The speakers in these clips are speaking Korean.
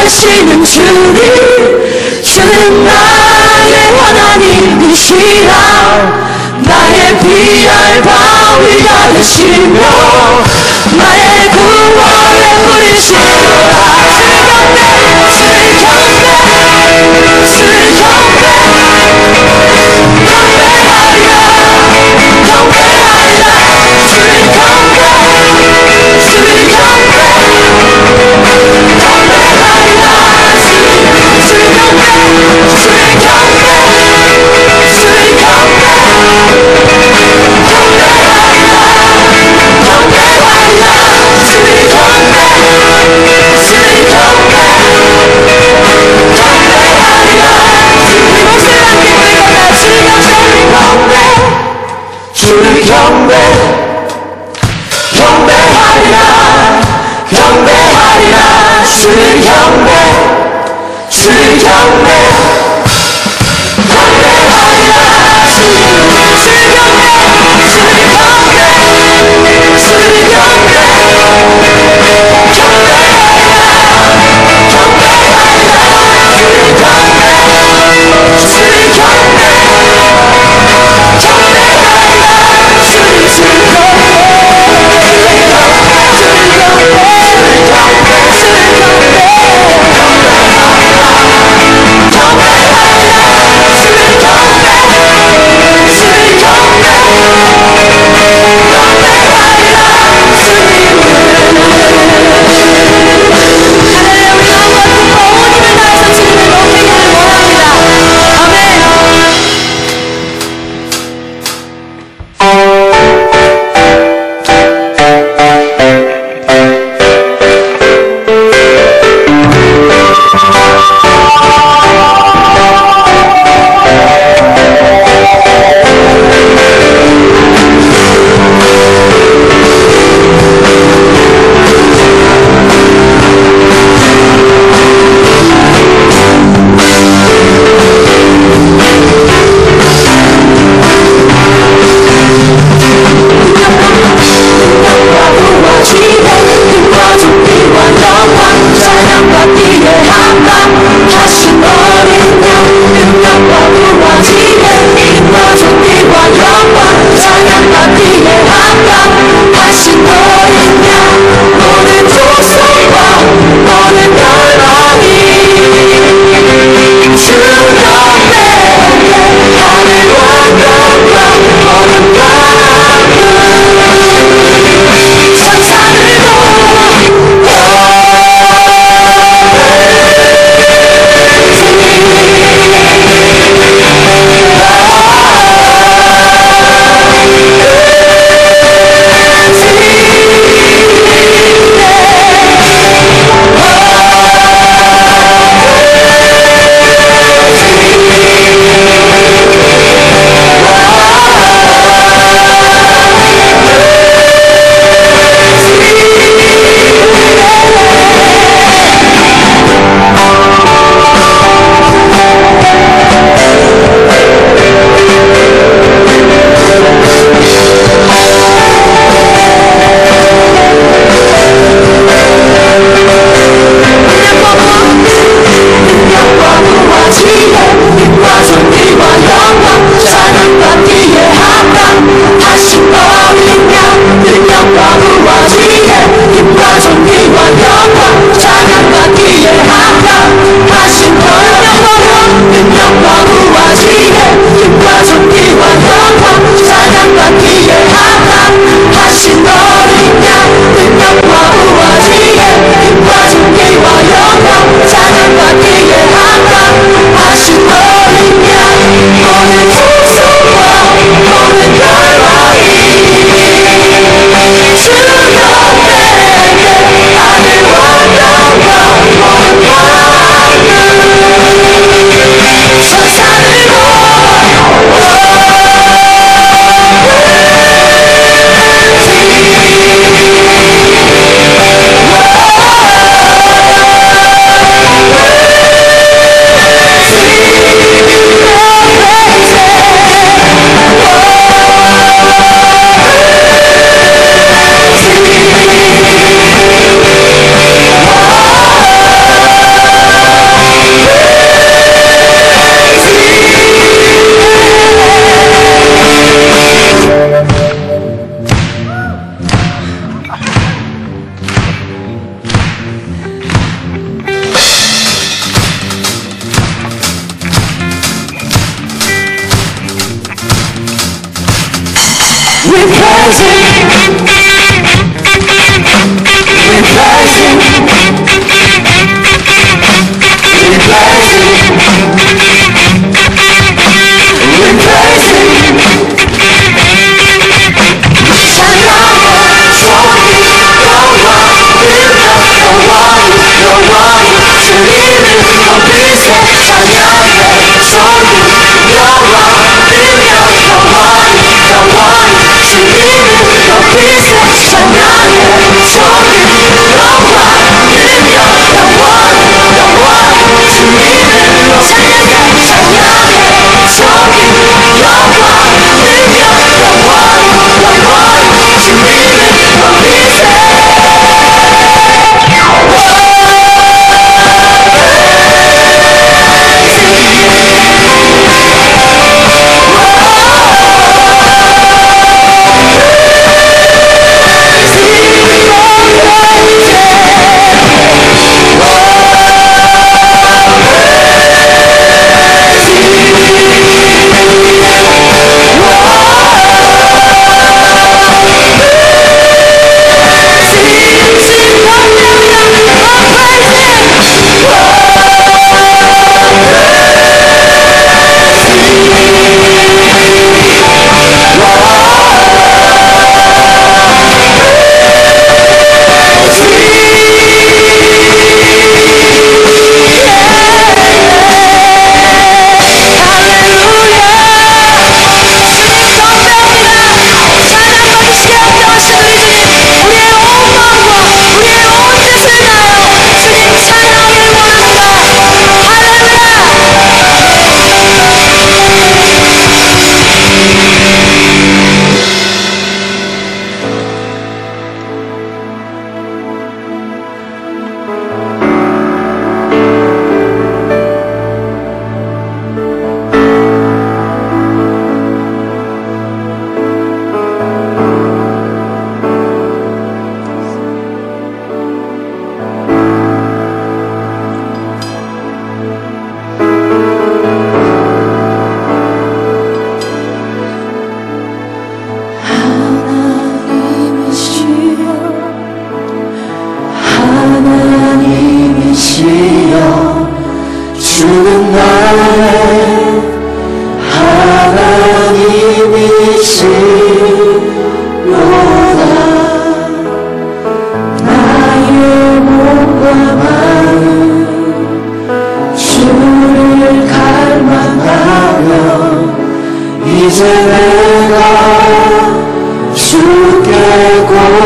되시는 주님, 주는 나의 하나님이시라. 나의 피할 바위가 되시며 나의 구원의 뿌리시라. 주의 경배, 주의 경배, 경배하리라, 경배하리라. 주의 경배, 주의 경배, 경배하리라. 경배 주의 경배 경배하리라 주의 경배 주의 경배 주의 경배 경배하리라 경배하리라 주의 경배 주의 경배 경배하리라 주의 경배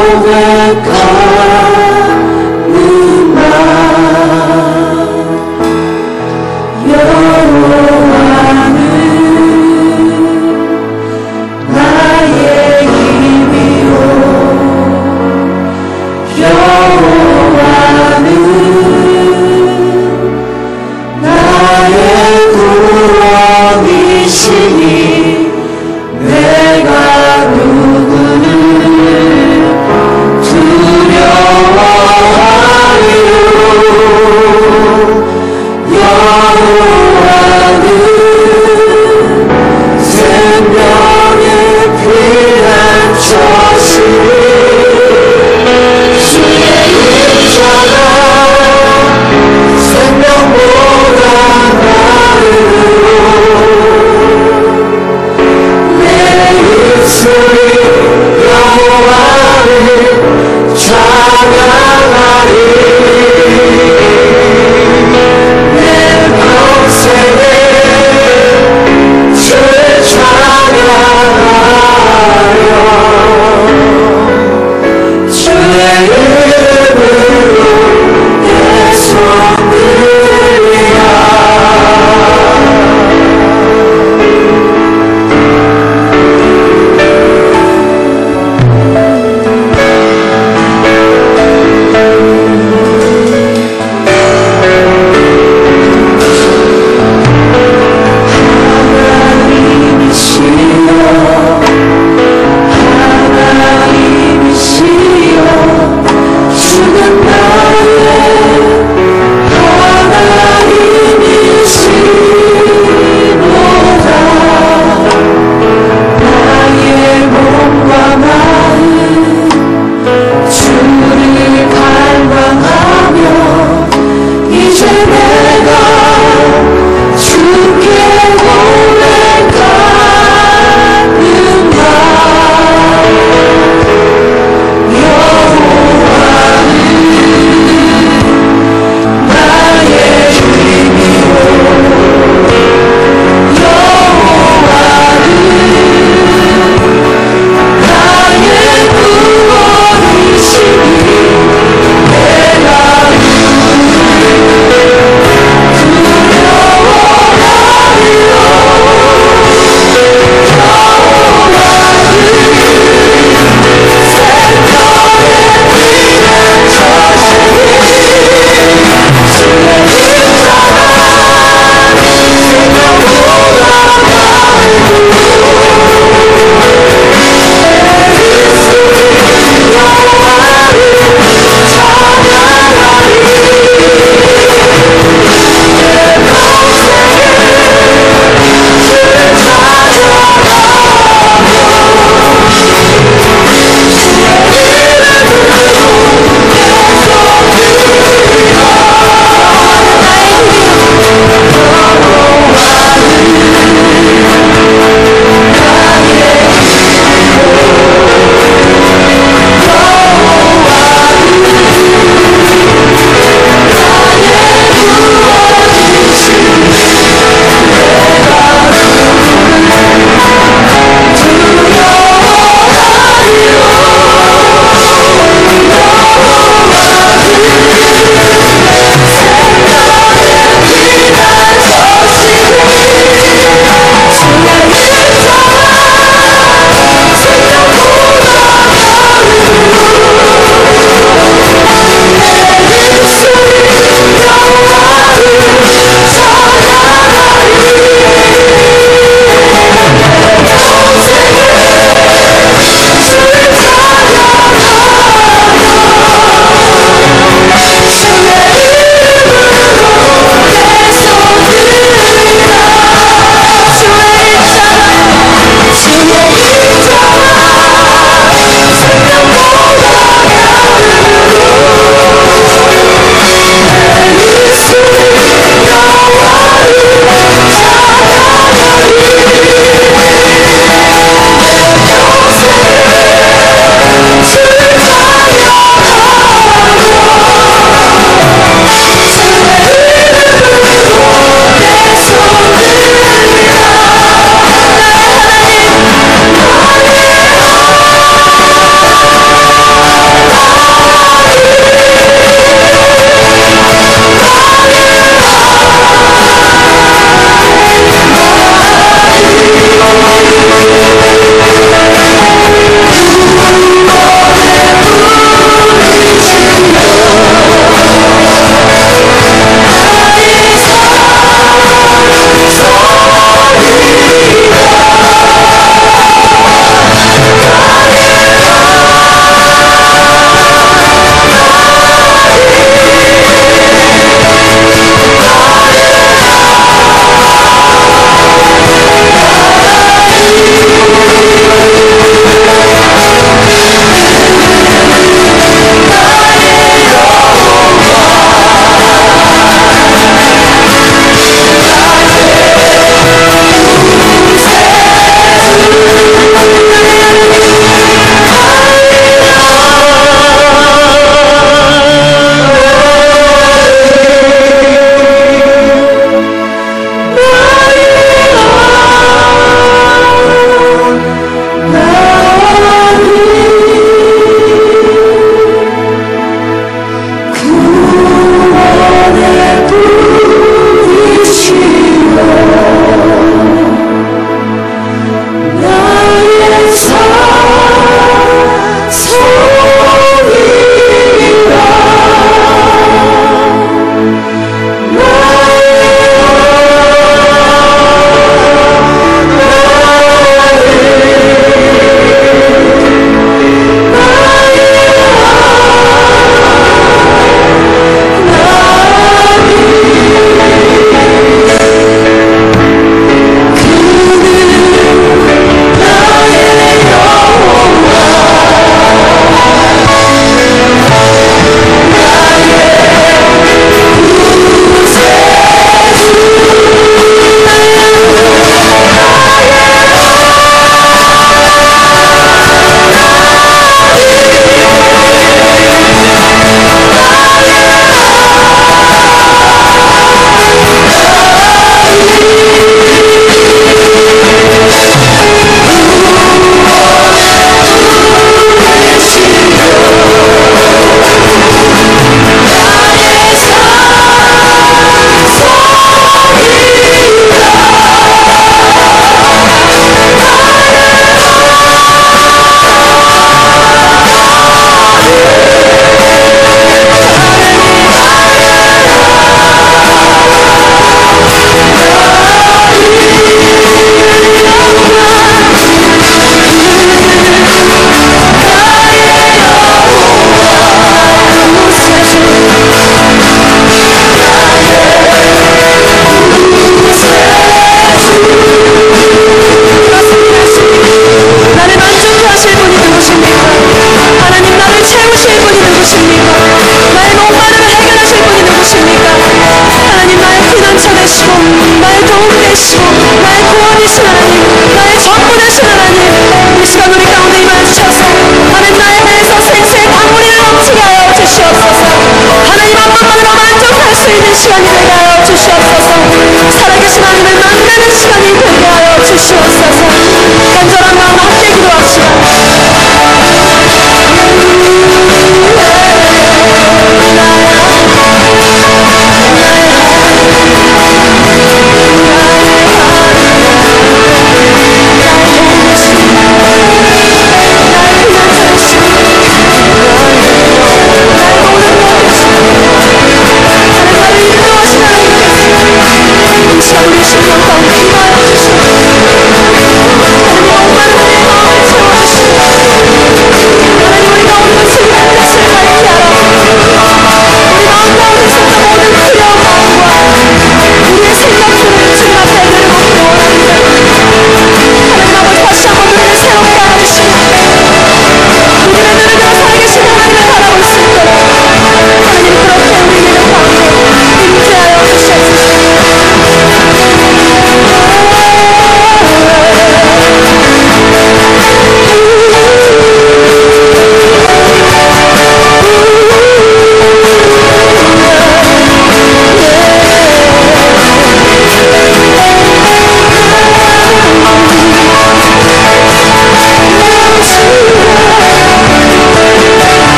주는 나의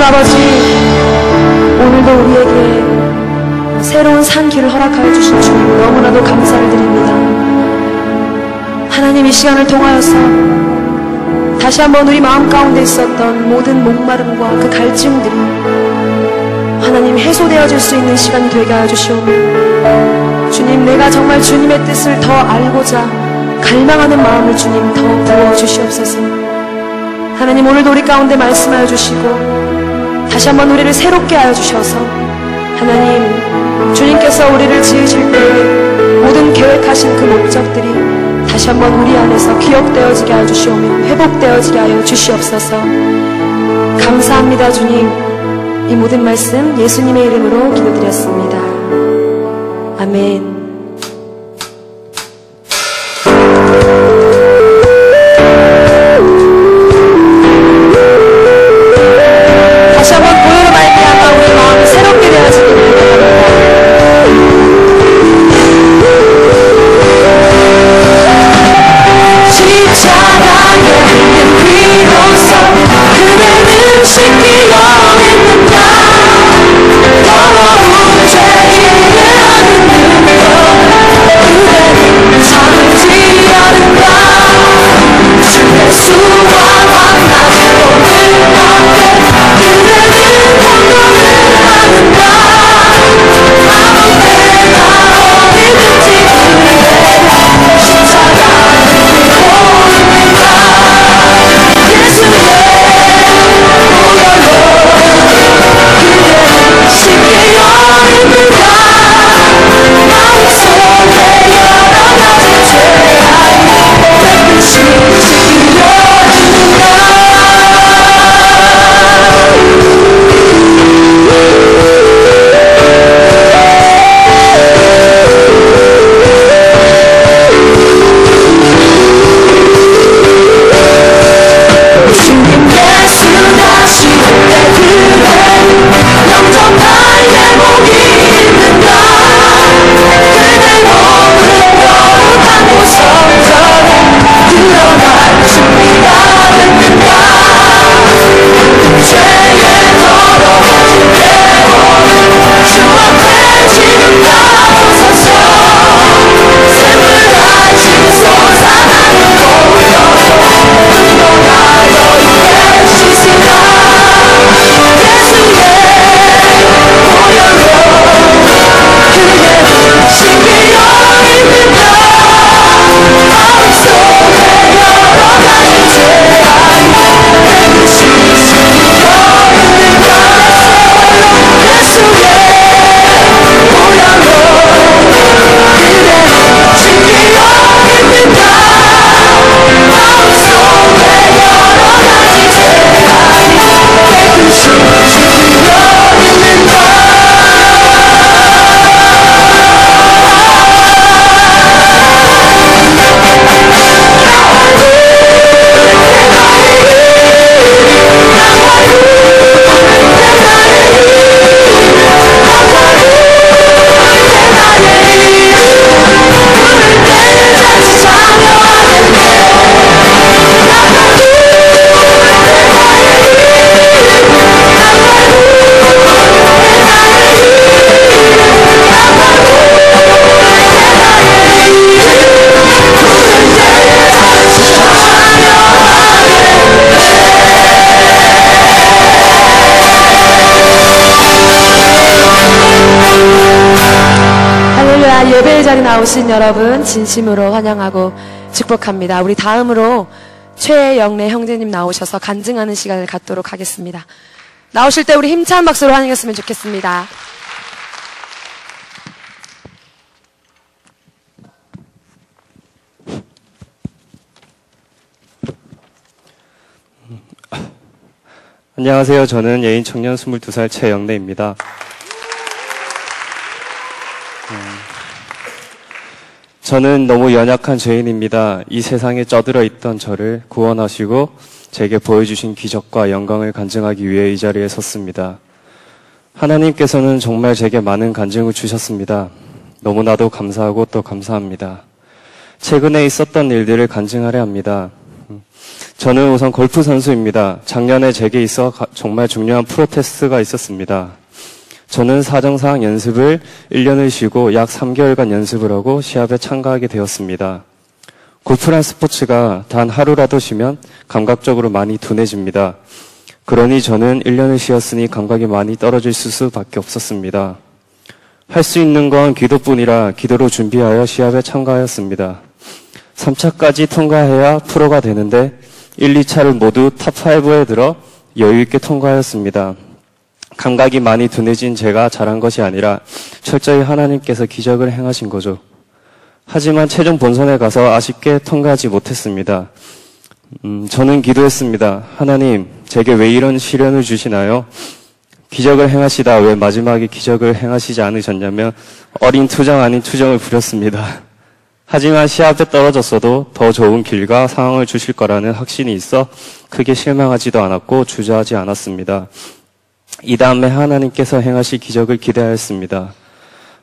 아버지, 오늘도 우리에게 새로운 산길을 허락하여 주신 주님 너무나도 감사를 드립니다. 하나님, 이 시간을 통하여서 다시 한번 우리 마음 가운데 있었던 모든 목마름과 그 갈증들이 하나님 해소되어질 수 있는 시간이 되게 하여 주시오며, 주님, 내가 정말 주님의 뜻을 더 알고자 갈망하는 마음을 주님 더 부어주시옵소서. 하나님, 오늘도 우리 가운데 말씀하여 주시고 다시 한번 우리를 새롭게 하여 주셔서 하나님, 주님께서 우리를 지으실 때에 모든 계획하신 그 목적들이 다시 한번 우리 안에서 기억되어지게 하여 주시오며 회복되어지게 하여 주시옵소서. 감사합니다 주님. 이 모든 말씀 예수님의 이름으로 기도드렸습니다. 아멘. 다시 한번 보혈로 말미암아 우리 마음이 새롭게 되어지기를 바랍니다. 십자가의 피로써 그대는 씻기려 했는가. 더러운 죄인을 하는 능력 그대는 참지 않은가. 주 예수와 만나는 오늘 앞에 그대는 헌금을 하는가. 아무 때나 어디든지 그대 십자가를 들고 있는가. 예수의 보혈로 그대는 씻기려 했는가. 마음속에 여러 가지 죄악이 깨끗이 씻기려 했는가. 주님 예수 다시 올 때 그대 영접할 예복이 있는가. 그대 머무는 거룩한 곳 성전에 들어갈 준비가 됐는가. 죄의 더러워진 영혼을 주 앞에 지금 나오소서. 샘을 다시 솟아나는 보혈로 운동하여 있게 씻으라. 예수의 보혈로 그대는 씻기려 했는가. 마음속에 여러 가지 죄악이 깨끗이 씻기려 했는가. 예수의 보혈로 그대는 씻기려 했는가. 마음속에 여러 가지 죄악이 깨끗이 씻기려 했는가. 할렐루야. 예배의 자리 나오신 여러분 진심으로 환영하고 축복합니다. 우리 다음으로 최영래 형제님 나오셔서 간증하는 시간을 갖도록 하겠습니다. 나오실 때 우리 힘찬 박수로 환영했으면 좋겠습니다. 안녕하세요. 저는 예인 청년 22살 최영래입니다. 저는 너무 연약한 죄인입니다. 이 세상에 쩌들어 있던 저를 구원하시고 제게 보여주신 기적과 영광을 간증하기 위해 이 자리에 섰습니다. 하나님께서는 정말 제게 많은 간증을 주셨습니다. 너무나도 감사하고 또 감사합니다. 최근에 있었던 일들을 간증하려 합니다. 저는 우선 골프 선수입니다. 작년에 제게 있어 정말 중요한 프로테스트가 있었습니다. 저는 사정상 연습을 1년을 쉬고 약 3개월간 연습을 하고 시합에 참가하게 되었습니다. 골프란 스포츠가 단 하루라도 쉬면 감각적으로 많이 둔해집니다. 그러니 저는 1년을 쉬었으니 감각이 많이 떨어질 수밖에 없었습니다. 할 수 있는 건 기도뿐이라 기도로 준비하여 시합에 참가하였습니다. 3차까지 통과해야 프로가 되는데 1, 2차를 모두 탑5에 들어 여유있게 통과하였습니다. 감각이 많이 둔해진 제가 잘한 것이 아니라 철저히 하나님께서 기적을 행하신 거죠. 하지만 최종 본선에 가서 아쉽게 통과하지 못했습니다. 저는 기도했습니다. 하나님, 제게 왜 이런 시련을 주시나요? 기적을 행하시다 왜 마지막에 기적을 행하시지 않으셨냐며 어린 투정 아닌 투정을 부렸습니다. 하지만 시합에 떨어졌어도 더 좋은 길과 상황을 주실 거라는 확신이 있어 크게 실망하지도 않았고 주저하지 않았습니다. 이 다음에 하나님께서 행하실 기적을 기대하였습니다.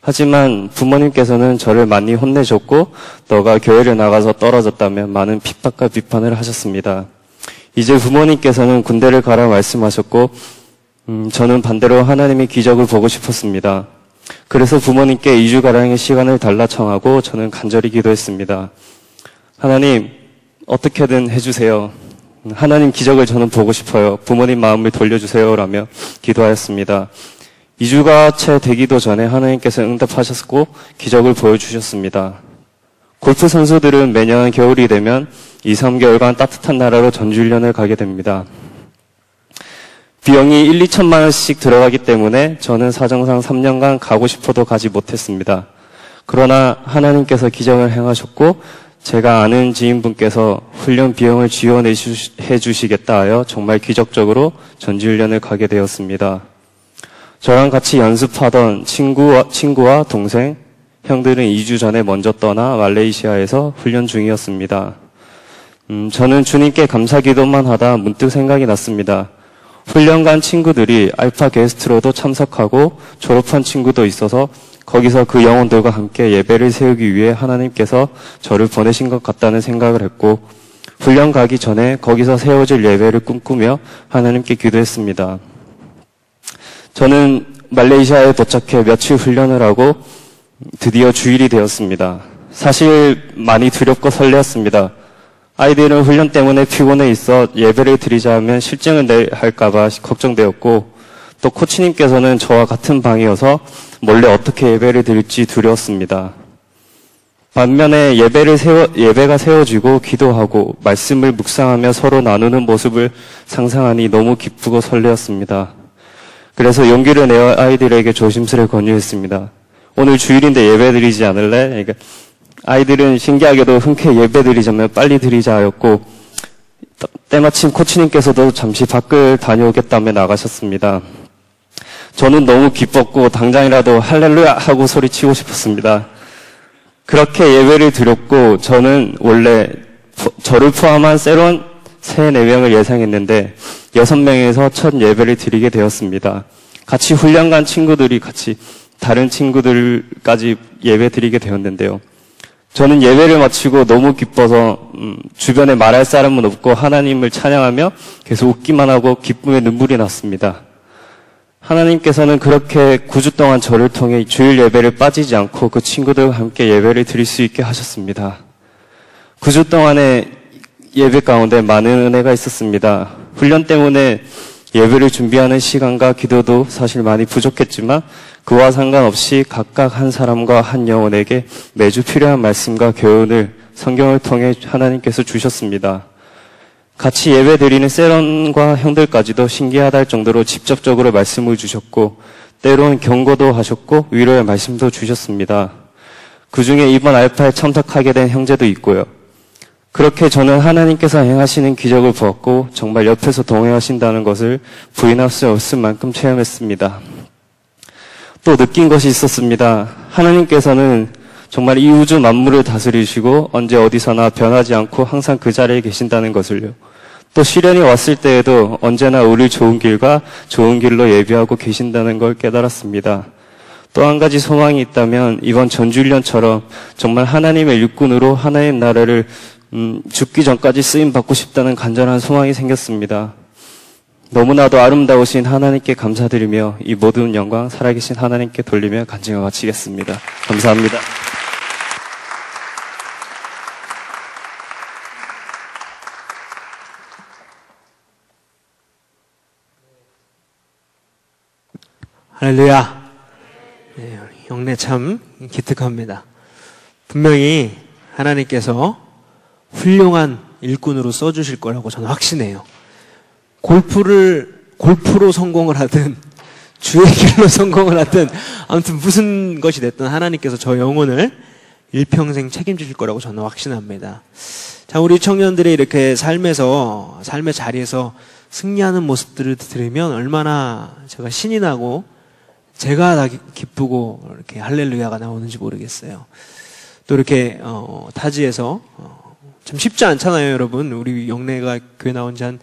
하지만 부모님께서는 저를 많이 혼내셨고 너가 교회를 나가서 떨어졌다면 많은 핍박과 비판을 하셨습니다. 이제 부모님께서는 군대를 가라 말씀하셨고 저는 반대로 하나님의 기적을 보고 싶었습니다. 그래서 부모님께 2주가량의 시간을 달라 청하고 저는 간절히 기도했습니다. 하나님, 어떻게든 해주세요. 하나님 기적을 저는 보고 싶어요. 부모님 마음을 돌려주세요. 라며 기도하였습니다. 2주가 채 되기도 전에 하나님께서 응답하셨고 기적을 보여주셨습니다. 골프 선수들은 매년 겨울이 되면 2, 3개월간 따뜻한 나라로 전지훈련을 가게 됩니다. 비용이 1, 2천만 원씩 들어가기 때문에 저는 사정상 3년간 가고 싶어도 가지 못했습니다. 그러나 하나님께서 기적을 행하셨고 제가 아는 지인분께서 훈련 비용을 지원해 주시겠다 하여 정말 기적적으로 전지훈련을 가게 되었습니다. 저랑 같이 연습하던 친구와 동생, 형들은 2주 전에 먼저 떠나 말레이시아에서 훈련 중이었습니다. 저는 주님께 감사기도만 하다 문득 생각이 났습니다. 훈련 간 친구들이 알파 게스트로도 참석하고 졸업한 친구도 있어서 거기서 그 영혼들과 함께 예배를 세우기 위해 하나님께서 저를 보내신 것 같다는 생각을 했고 훈련 가기 전에 거기서 세워질 예배를 꿈꾸며 하나님께 기도했습니다. 저는 말레이시아에 도착해 며칠 훈련을 하고 드디어 주일이 되었습니다. 사실 많이 두렵고 설레었습니다. 아이들은 훈련 때문에 피곤해 있어 예배를 드리자 하면 실증을 할까봐 걱정되었고 또 코치님께서는 저와 같은 방이어서 몰래 어떻게 예배를 드릴지 두려웠습니다. 반면에 예배가 세워지고 기도하고 말씀을 묵상하며 서로 나누는 모습을 상상하니 너무 기쁘고 설레었습니다. 그래서 용기를 내어 아이들에게 조심스레 권유했습니다. 오늘 주일인데 예배 드리지 않을래? 그러니까 아이들은 신기하게도 흔쾌히 예배 드리자면 빨리 드리자 하였고 때마침 코치님께서도 잠시 밖을 다녀오겠다며 나가셨습니다. 저는 너무 기뻤고 당장이라도 할렐루야 하고 소리치고 싶었습니다. 그렇게 예배를 드렸고 저는 원래 저를 포함한 새로운 3, 4명을 예상했는데 6명에서 첫 예배를 드리게 되었습니다. 같이 훈련 간 친구들이 같이 다른 친구들까지 예배 드리게 되었는데요. 저는 예배를 마치고 너무 기뻐서 주변에 말할 사람은 없고 하나님을 찬양하며 계속 웃기만 하고 기쁨에 눈물이 났습니다. 하나님께서는 그렇게 9주 동안 저를 통해 주일 예배를 빠지지 않고 그 친구들과 함께 예배를 드릴 수 있게 하셨습니다. 9주 동안의 예배 가운데 많은 은혜가 있었습니다. 훈련 때문에 예배를 준비하는 시간과 기도도 사실 많이 부족했지만 그와 상관없이 각각 한 사람과 한 영혼에게 매주 필요한 말씀과 교훈을 성경을 통해 하나님께서 주셨습니다. 같이 예배 드리는 세런과 형들까지도 신기하다 할 정도로 직접적으로 말씀을 주셨고 때로는 경고도 하셨고 위로의 말씀도 주셨습니다. 그 중에 이번 알파에 참석하게 된 형제도 있고요. 그렇게 저는 하나님께서 행하시는 기적을 보았고 정말 옆에서 동행하신다는 것을 부인할 수 없을 만큼 체험했습니다. 또 느낀 것이 있었습니다. 하나님께서는 정말 이 우주 만물을 다스리시고 언제 어디서나 변하지 않고 항상 그 자리에 계신다는 것을요. 또 시련이 왔을 때에도 언제나 우리 좋은 길과 좋은 길로 예비하고 계신다는 걸 깨달았습니다. 또 한 가지 소망이 있다면 이번 전주훈련처럼 정말 하나님의 일꾼으로 하나님 나라를 죽기 전까지 쓰임받고 싶다는 간절한 소망이 생겼습니다. 너무나도 아름다우신 하나님께 감사드리며 이 모든 영광 살아계신 하나님께 돌리며 간증을 마치겠습니다. 감사합니다. 할렐루야. 네, 영내 참 기특합니다. 분명히 하나님께서 훌륭한 일꾼으로 써주실 거라고 저는 확신해요. 골프로 성공을 하든 주의 길로 성공을 하든 아무튼 무슨 것이 됐든 하나님께서 저 영혼을 일평생 책임지실 거라고 저는 확신합니다. 자, 우리 청년들이 이렇게 삶의 자리에서 승리하는 모습들을 들으면 얼마나 제가 신이 나고 제가 다 기쁘고 이렇게 할렐루야가 나오는지 모르겠어요. 또 이렇게 타지에서 참 쉽지 않잖아요, 여러분. 우리 영내가 교회 나온 지 한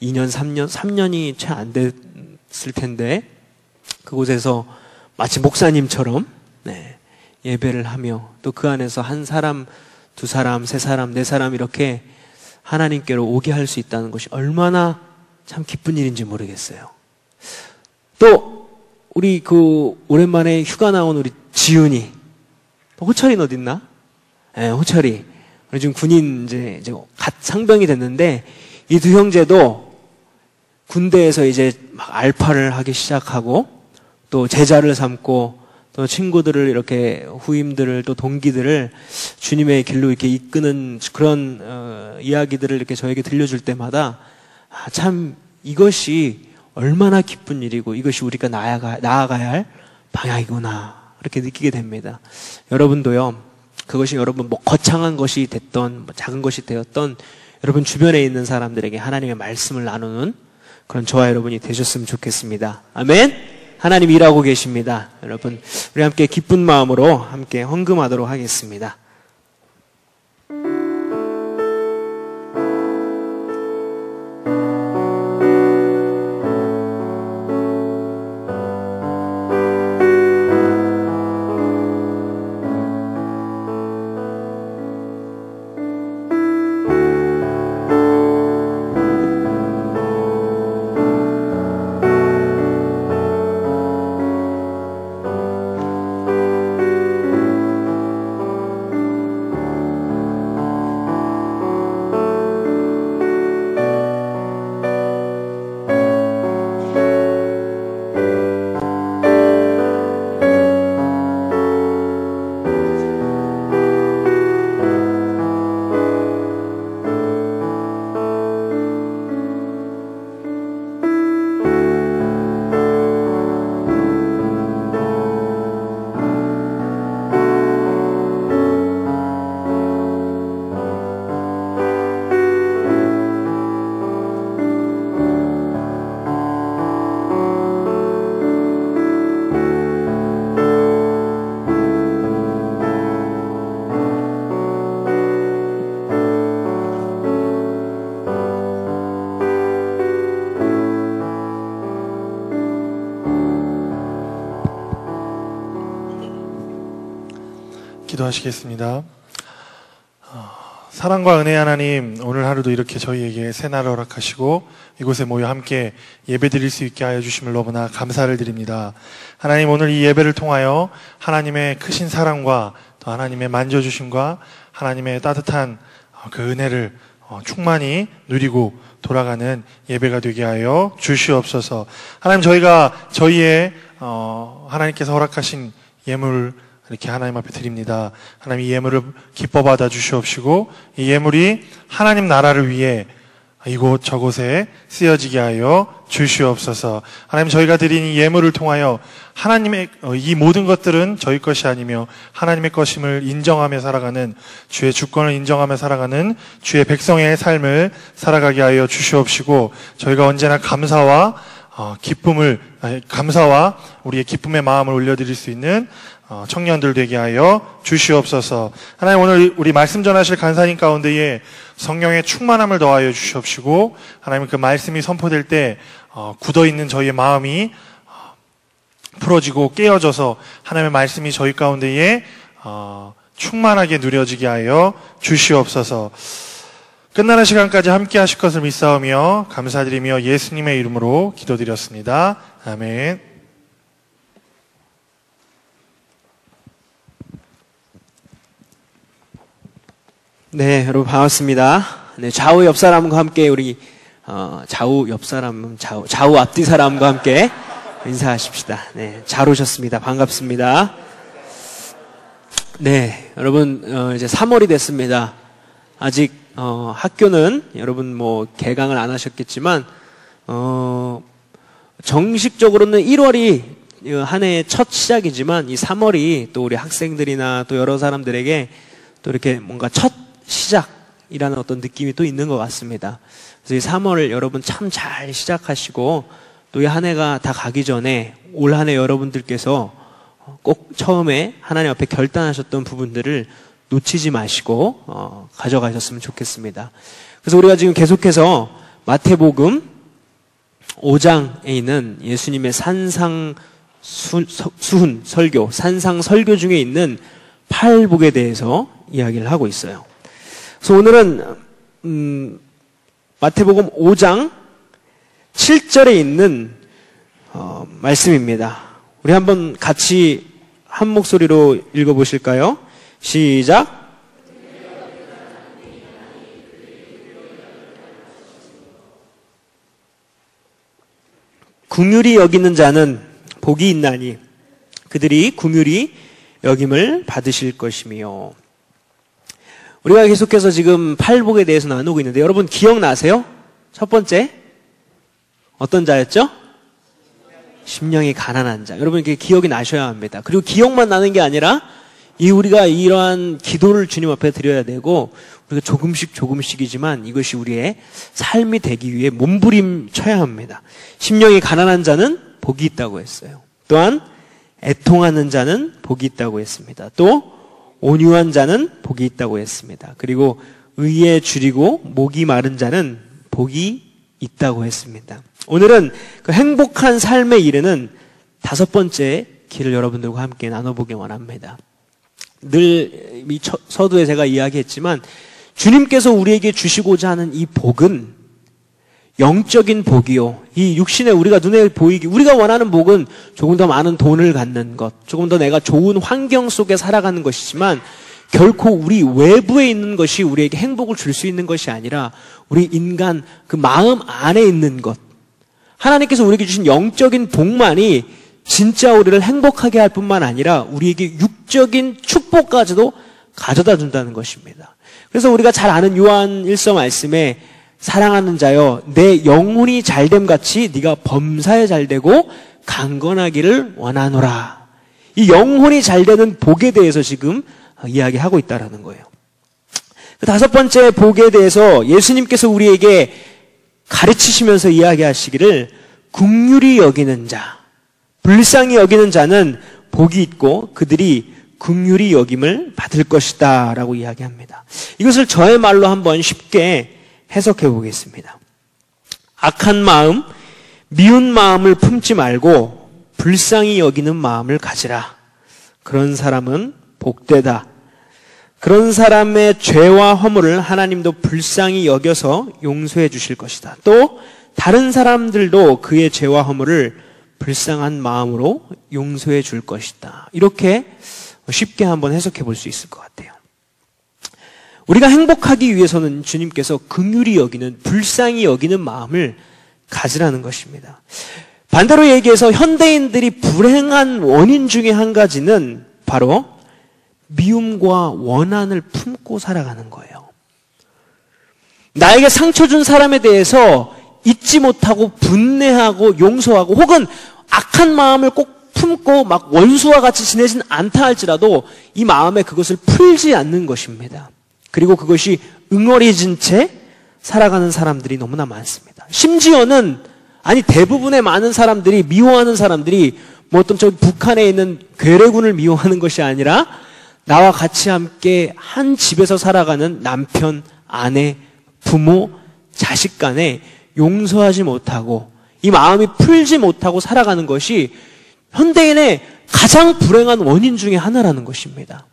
2년, 3년이 채 안 됐을 텐데 그곳에서 마치 목사님처럼 예배를 하며 또 그 안에서 한 사람, 두 사람, 세 사람, 네 사람 이렇게 하나님께로 오게 할 수 있다는 것이 얼마나 참 기쁜 일인지 모르겠어요. 또 우리 오랜만에 휴가 나온 우리 지훈이, 호철이는 어딨나? 네, 호철이. 우리 지금 군인 이제 갓 상병이 됐는데 이 두 형제도 군대에서 이제 막 알파를 하기 시작하고 또 제자를 삼고 또 친구들을 이렇게 후임들을 또 동기들을 주님의 길로 이렇게 이끄는 그런 이야기들을 이렇게 저에게 들려줄 때마다 참 이것이 얼마나 기쁜 일이고 이것이 우리가 나아가야 할 방향이구나 이렇게 느끼게 됩니다. 여러분도요. 그것이 여러분 뭐 거창한 것이 됐던 뭐 작은 것이 되었던 여러분 주변에 있는 사람들에게 하나님의 말씀을 나누는 그런 저와 여러분이 되셨으면 좋겠습니다. 아멘. 하나님 일하고 계십니다. 여러분 우리 함께 기쁜 마음으로 함께 헌금하도록 하겠습니다. 기도하시겠습니다. 사랑과 은혜 하나님, 오늘 하루도 이렇게 저희에게 새날을 허락하시고 이곳에 모여 함께 예배드릴 수 있게 하여 주심을 너무나 감사를 드립니다. 하나님, 오늘 이 예배를 통하여 하나님의 크신 사랑과 또 하나님의 만져주심과 하나님의 따뜻한 그 은혜를 충만히 누리고 돌아가는 예배가 되게 하여 주시옵소서. 하나님, 저희가 저희의 하나님께서 허락하신 예물 이렇게 하나님 앞에 드립니다. 하나님, 이 예물을 기뻐 받아 주시옵시고 이 예물이 하나님 나라를 위해 이곳 저곳에 쓰여지게 하여 주시옵소서. 하나님, 저희가 드린 이 예물을 통하여 하나님의 이 모든 것들은 저희 것이 아니며 하나님의 것임을 인정하며 살아가는, 주의 주권을 인정하며 살아가는 주의 백성의 삶을 살아가게 하여 주시옵시고, 저희가 언제나 감사와 우리의 기쁨의 마음을 올려드릴 수 있는 청년들 되게 하여 주시옵소서. 하나님, 오늘 우리 말씀 전하실 간사님 가운데에 성령의 충만함을 더하여 주시옵시고, 하나님, 그 말씀이 선포될 때 굳어있는 저희의 마음이 풀어지고 깨어져서 하나님의 말씀이 저희 가운데에 충만하게 누려지게 하여 주시옵소서. 끝나는 시간까지 함께 하실 것을 믿사오며 감사드리며 예수님의 이름으로 기도드렸습니다. 아멘. 네, 여러분 반갑습니다. 네, 좌우 옆 사람과 함께 우리 좌우 앞뒤 사람과 함께 인사하십시다. 네, 잘 오셨습니다. 반갑습니다. 네, 여러분 이제 3월이 됐습니다. 아직 학교는 여러분 뭐 개강을 안 하셨겠지만 정식적으로는 1월이 한 해의 첫 시작이지만 이 3월이 또 우리 학생들이나 또 여러 사람들에게 또 이렇게 뭔가 첫 시작이라는 어떤 느낌이 또 있는 것 같습니다. 그래서 이 3월 여러분 참 잘 시작하시고 또 이 한 해가 다 가기 전에 올 한 해 여러분들께서 꼭 처음에 하나님 앞에 결단하셨던 부분들을 놓치지 마시고 가져가셨으면 좋겠습니다. 그래서 우리가 지금 계속해서 마태복음 5장에 있는 예수님의 산상수훈 설교, 산상 설교 중에 있는 팔복에 대해서 이야기를 하고 있어요. 그래서 오늘은 마태복음 5장 7절에 있는 말씀입니다. 우리 한번 같이 한 목소리로 읽어보실까요? 시작. 긍휼히 여기는 자는 복이 있나니 그들이 긍휼히 여김을 받으실 것이며. 우리가 계속해서 지금 팔복에 대해서 나누고 있는데 여러분 기억나세요? 첫 번째 어떤 자였죠? 심령이 가난한 자. 여러분 이게 기억이 나셔야 합니다. 그리고 기억만 나는 게 아니라 우리가 이러한 기도를 주님 앞에 드려야 되고 우리가 조금씩이지만 이것이 우리의 삶이 되기 위해 몸부림쳐야 합니다. 심령이 가난한 자는 복이 있다고 했어요. 또한 애통하는 자는 복이 있다고 했습니다. 또 온유한 자는 복이 있다고 했습니다. 그리고 의에 줄이고 목이 마른 자는 복이 있다고 했습니다. 오늘은 그 행복한 삶에 이르는 5번째 길을 여러분들과 함께 나눠보기 원합니다. 늘 이 서두에 제가 이야기했지만 주님께서 우리에게 주시고자 하는 이 복은 영적인 복이요. 이 육신에 우리가 눈에 보이기, 우리가 원하는 복은 조금 더 많은 돈을 갖는 것, 조금 더 내가 좋은 환경 속에 살아가는 것이지만 결코 우리 외부에 있는 것이 우리에게 행복을 줄 수 있는 것이 아니라 우리 인간 그 마음 안에 있는 것. 하나님께서 우리에게 주신 영적인 복만이 진짜 우리를 행복하게 할 뿐만 아니라 우리에게 육적인 축복까지도 가져다 준다는 것입니다. 그래서 우리가 잘 아는 요한 1서 말씀에 사랑하는 자여 내 영혼이 잘됨 같이 네가 범사에 잘되고 강건하기를 원하노라. 이 영혼이 잘되는 복에 대해서 지금 이야기하고 있다라는 거예요. 그 5번째 복에 대해서 예수님께서 우리에게 가르치시면서 이야기하시기를 긍휼히 여기는 자, 불쌍히 여기는 자는 복이 있고 그들이 긍휼히 여김을 받을 것이다 라고 이야기합니다. 이것을 저의 말로 한번 쉽게 해석해 보겠습니다. 악한 마음, 미운 마음을 품지 말고 불쌍히 여기는 마음을 가지라. 그런 사람은 복되다. 그런 사람의 죄와 허물을 하나님도 불쌍히 여겨서 용서해 주실 것이다. 또 다른 사람들도 그의 죄와 허물을 불쌍한 마음으로 용서해 줄 것이다. 이렇게 쉽게 한번 해석해 볼 수 있을 것 같아요. 우리가 행복하기 위해서는 주님께서 긍휼히 여기는, 불쌍히 여기는 마음을 가지라는 것입니다. 반대로 얘기해서 현대인들이 불행한 원인 중에 한 가지는 바로 미움과 원한을 품고 살아가는 거예요. 나에게 상처 준 사람에 대해서 잊지 못하고 분내하고 용서하고 혹은 악한 마음을 꼭 품고 막 원수와 같이 지내진 않다 할지라도 이 마음에 그것을 풀지 않는 것입니다. 그리고 그것이 응어리진 채 살아가는 사람들이 너무나 많습니다. 심지어는 대부분의 많은 사람들이 미워하는 사람들이 뭐 어떤 저 북한에 있는 괴뢰군을 미워하는 것이 아니라 나와 같이 함께 한 집에서 살아가는 남편, 아내, 부모, 자식 간에 용서하지 못하고 이 마음이 풀지 못하고 살아가는 것이 현대인의 가장 불행한 원인 중에 하나라는 것입니다.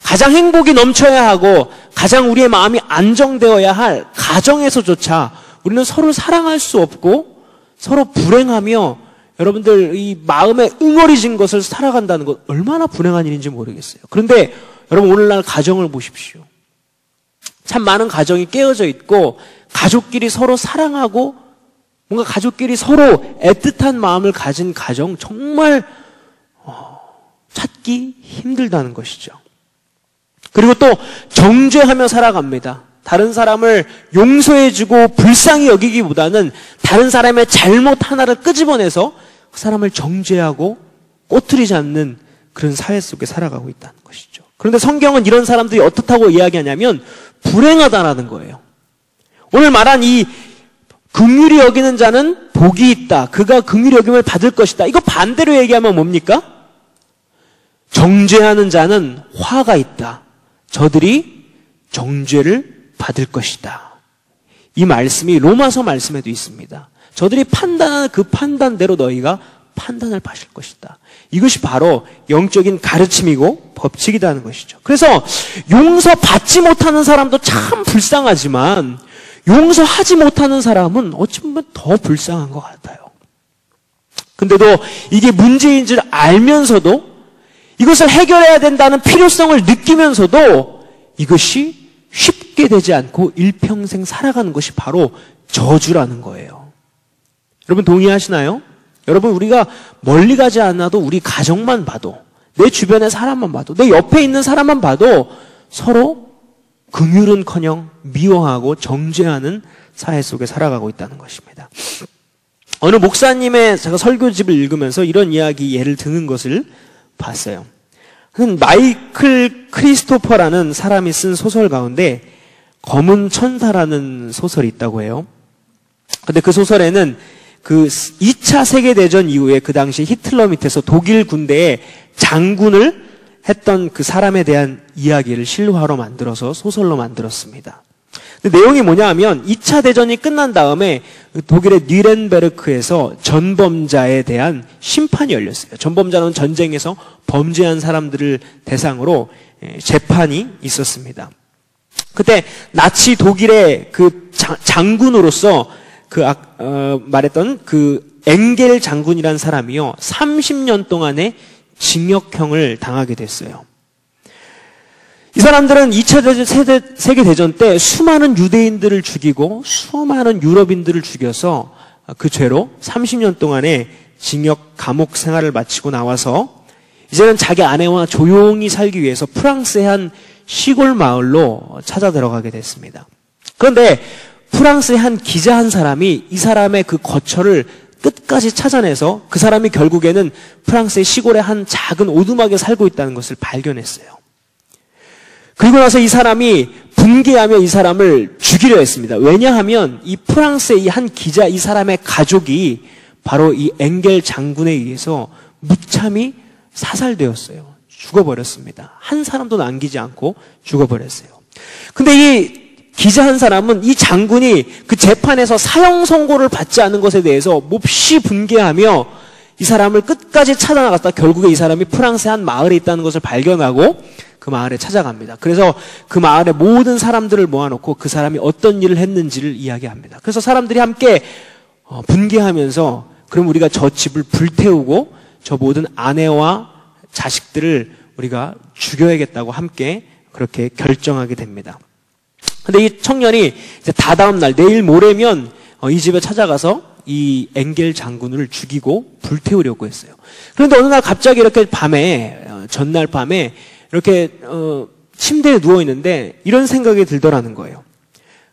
가장 행복이 넘쳐야 하고 가장 우리의 마음이 안정되어야 할 가정에서조차 우리는 서로 사랑할 수 없고 서로 불행하며 여러분들 이 마음에 응어리진 것을 살아간다는 것 얼마나 불행한 일인지 모르겠어요. 그런데 여러분 오늘날 가정을 보십시오. 참 많은 가정이 깨어져 있고 가족끼리 서로 사랑하고 뭔가 가족끼리 서로 애틋한 마음을 가진 가정 정말 찾기 힘들다는 것이죠. 그리고 또 정죄하며 살아갑니다. 다른 사람을 용서해주고 불쌍히 여기기보다는 다른 사람의 잘못 하나를 끄집어내서 그 사람을 정죄하고 꼬투리 잡는 그런 사회 속에 살아가고 있다는 것이죠. 그런데 성경은 이런 사람들이 어떻다고 이야기하냐면 불행하다라는 거예요. 오늘 말한 이 긍휼히 여기는 자는 복이 있다. 그가 긍휼히 여김을 받을 것이다. 이거 반대로 얘기하면 뭡니까? 정죄하는 자는 화가 있다. 저들이 정죄를 받을 것이다. 이 말씀이 로마서 말씀에도 있습니다. 저들이 판단하는 그 판단대로 너희가 판단을 받을 것이다. 이것이 바로 영적인 가르침이고 법칙이라는 것이죠. 그래서 용서받지 못하는 사람도 참 불쌍하지만 용서하지 못하는 사람은 어찌 보면 더 불쌍한 것 같아요. 근데도 이게 문제인 줄 알면서도 이것을 해결해야 된다는 필요성을 느끼면서도 이것이 쉽게 되지 않고 일평생 살아가는 것이 바로 저주라는 거예요. 여러분 동의하시나요? 여러분 우리가 멀리 가지 않아도 우리 가정만 봐도 내 주변의 사람만 봐도 내 옆에 있는 사람만 봐도 서로 긍휼은커녕 미워하고 정죄하는 사회 속에 살아가고 있다는 것입니다. 어느 목사님의 제가 설교집을 읽으면서 이런 이야기 예를 드는 것을 봤어요. 마이클 크리스토퍼라는 사람이 쓴 소설 가운데 검은 천사라는 소설이 있다고 해요. 근데 그 소설에는 그 2차 세계대전 이후에 그 당시 히틀러 밑에서 독일 군대의 장군을 했던 그 사람에 대한 이야기를 실화로 만들어서 소설로 만들었습니다. 근데 내용이 뭐냐 하면 2차 대전이 끝난 다음에 독일의 뉘렌베르크에서 전범자에 대한 심판이 열렸어요. 전범자는 전쟁에서 범죄한 사람들을 대상으로 재판이 있었습니다. 그때 나치 독일의 그 장군으로서 말했던 그 엥겔 장군이라는 사람이요 30년 동안의 징역형을 당하게 됐어요. 이 사람들은 2차 세계대전 때 수많은 유대인들을 죽이고 수많은 유럽인들을 죽여서 그 죄로 30년 동안의 징역 감옥 생활을 마치고 나와서 이제는 자기 아내와 조용히 살기 위해서 프랑스의 한 시골 마을로 찾아 들어가게 됐습니다. 그런데 프랑스의 한 기자 한 사람이 이 사람의 그 거처를 끝까지 찾아내서 그 사람이 결국에는 프랑스의 시골의 한 작은 오두막에 살고 있다는 것을 발견했어요. 그리고 나서 이 사람이 분개하며 이 사람을 죽이려 했습니다. 왜냐하면 이 프랑스의 이 한 기자 이 사람의 가족이 바로 이 엥겔 장군에 의해서 무참히 사살되었어요. 죽어버렸습니다. 한 사람도 남기지 않고 죽어버렸어요. 근데 이 기자 한 사람은 이 장군이 그 재판에서 사형 선고를 받지 않은 것에 대해서 몹시 분개하며 이 사람을 끝까지 찾아나갔다 결국에 이 사람이 프랑스의 한 마을에 있다는 것을 발견하고 그 마을에 찾아갑니다. 그래서 그 마을의 모든 사람들을 모아놓고 그 사람이 어떤 일을 했는지를 이야기합니다. 그래서 사람들이 함께 분개하면서 그럼 우리가 저 집을 불태우고 저 모든 아내와 자식들을 우리가 죽여야겠다고 함께 그렇게 결정하게 됩니다. 근데 이 청년이 이제 다다음 날 내일 모레면 이 집에 찾아가서 이 엥겔 장군을 죽이고 불태우려고 했어요. 그런데 어느 날 갑자기 이렇게 밤에 전날 밤에 이렇게 침대에 누워 있는데 이런 생각이 들더라는 거예요.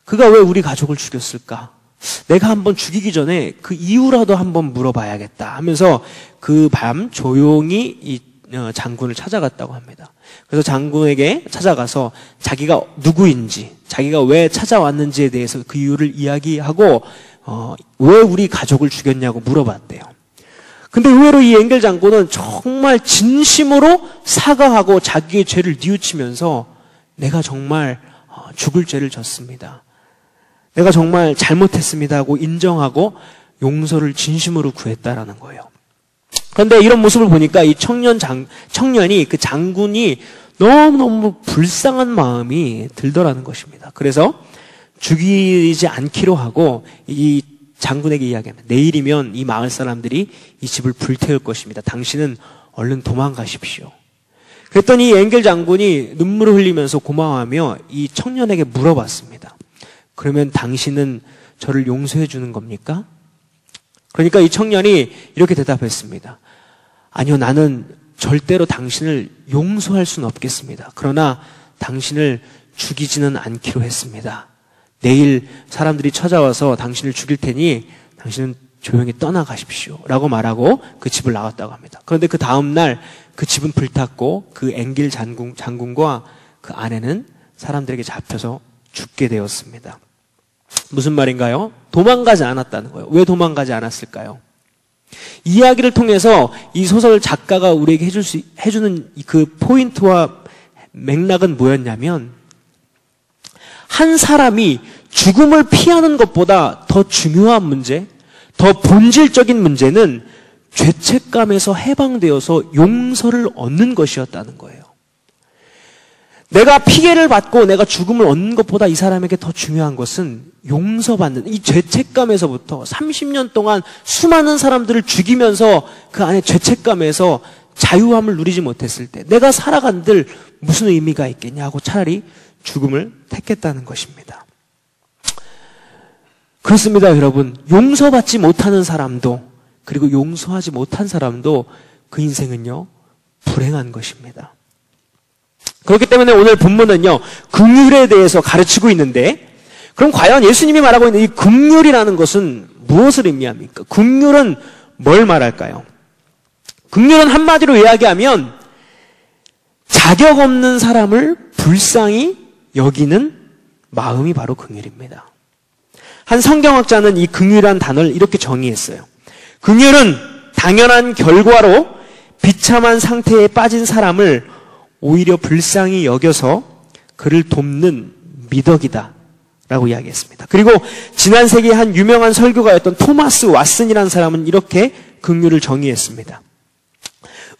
그가 왜 우리 가족을 죽였을까? 내가 한번 죽이기 전에 그 이유라도 한번 물어봐야겠다 하면서 그 밤 조용히 이 장군을 찾아갔다고 합니다. 그래서 장군에게 찾아가서 자기가 누구인지, 자기가 왜 찾아왔는지에 대해서 그 이유를 이야기하고 왜 우리 가족을 죽였냐고 물어봤대요. 근데 의외로 이 엥겔 장군은 정말 진심으로 사과하고 자기의 죄를 뉘우치면서 내가 정말 죽을 죄를 졌습니다. 내가 정말 잘못했습니다 하고 인정하고 용서를 진심으로 구했다라는 거예요. 그런데 이런 모습을 보니까 이 청년이 그 장군이 너무너무 불쌍한 마음이 들더라는 것입니다. 그래서 죽이지 않기로 하고 이 장군에게 이야기합니다. 내일이면 이 마을 사람들이 이 집을 불태울 것입니다. 당신은 얼른 도망가십시오. 그랬더니 이 엥겔 장군이 눈물을 흘리면서 고마워하며 이 청년에게 물어봤습니다. 그러면 당신은 저를 용서해 주는 겁니까? 그러니까 이 청년이 이렇게 대답했습니다. 아니요, 나는 절대로 당신을 용서할 수는 없겠습니다. 그러나 당신을 죽이지는 않기로 했습니다. 내일 사람들이 찾아와서 당신을 죽일 테니 당신은 조용히 떠나가십시오 라고 말하고 그 집을 나왔다고 합니다. 그런데 그 다음날 그 집은 불탔고 그 앵길 장군과 그 아내는 사람들에게 잡혀서 죽게 되었습니다. 무슨 말인가요? 도망가지 않았다는 거예요. 왜 도망가지 않았을까요? 이 이야기를 통해서 이 소설 작가가 우리에게 해주는 그 포인트와 맥락은 뭐였냐면, 한 사람이 죽음을 피하는 것보다 더 중요한 문제, 더 본질적인 문제는 죄책감에서 해방되어서 용서를 얻는 것이었다는 거예요. 내가 피해를 받고 내가 죽음을 얻는 것보다 이 사람에게 더 중요한 것은 용서받는 이 죄책감에서부터 30년 동안 수많은 사람들을 죽이면서 그 안에 죄책감에서 자유함을 누리지 못했을 때 내가 살아간들 무슨 의미가 있겠냐고 차라리 죽음을 택했다는 것입니다. 그렇습니다, 여러분. 용서받지 못하는 사람도, 그리고 용서하지 못한 사람도 그 인생은요, 불행한 것입니다. 그렇기 때문에 오늘 본문은요, 긍휼에 대해서 가르치고 있는데, 그럼 과연 예수님이 말하고 있는 이 긍휼이라는 것은 무엇을 의미합니까? 긍휼은 뭘 말할까요? 긍휼은 한마디로 이야기하면 자격 없는 사람을 불쌍히 여기는 마음이 바로 긍휼입니다. 한 성경학자는 이 긍휼이라는 단어를 이렇게 정의했어요. 긍휼은 당연한 결과로 비참한 상태에 빠진 사람을 오히려 불쌍히 여겨서 그를 돕는 미덕이다 라고 이야기했습니다. 그리고 지난 세기의 한 유명한 설교가였던 토마스 왓슨이라는 사람은 이렇게 긍휼을 정의했습니다.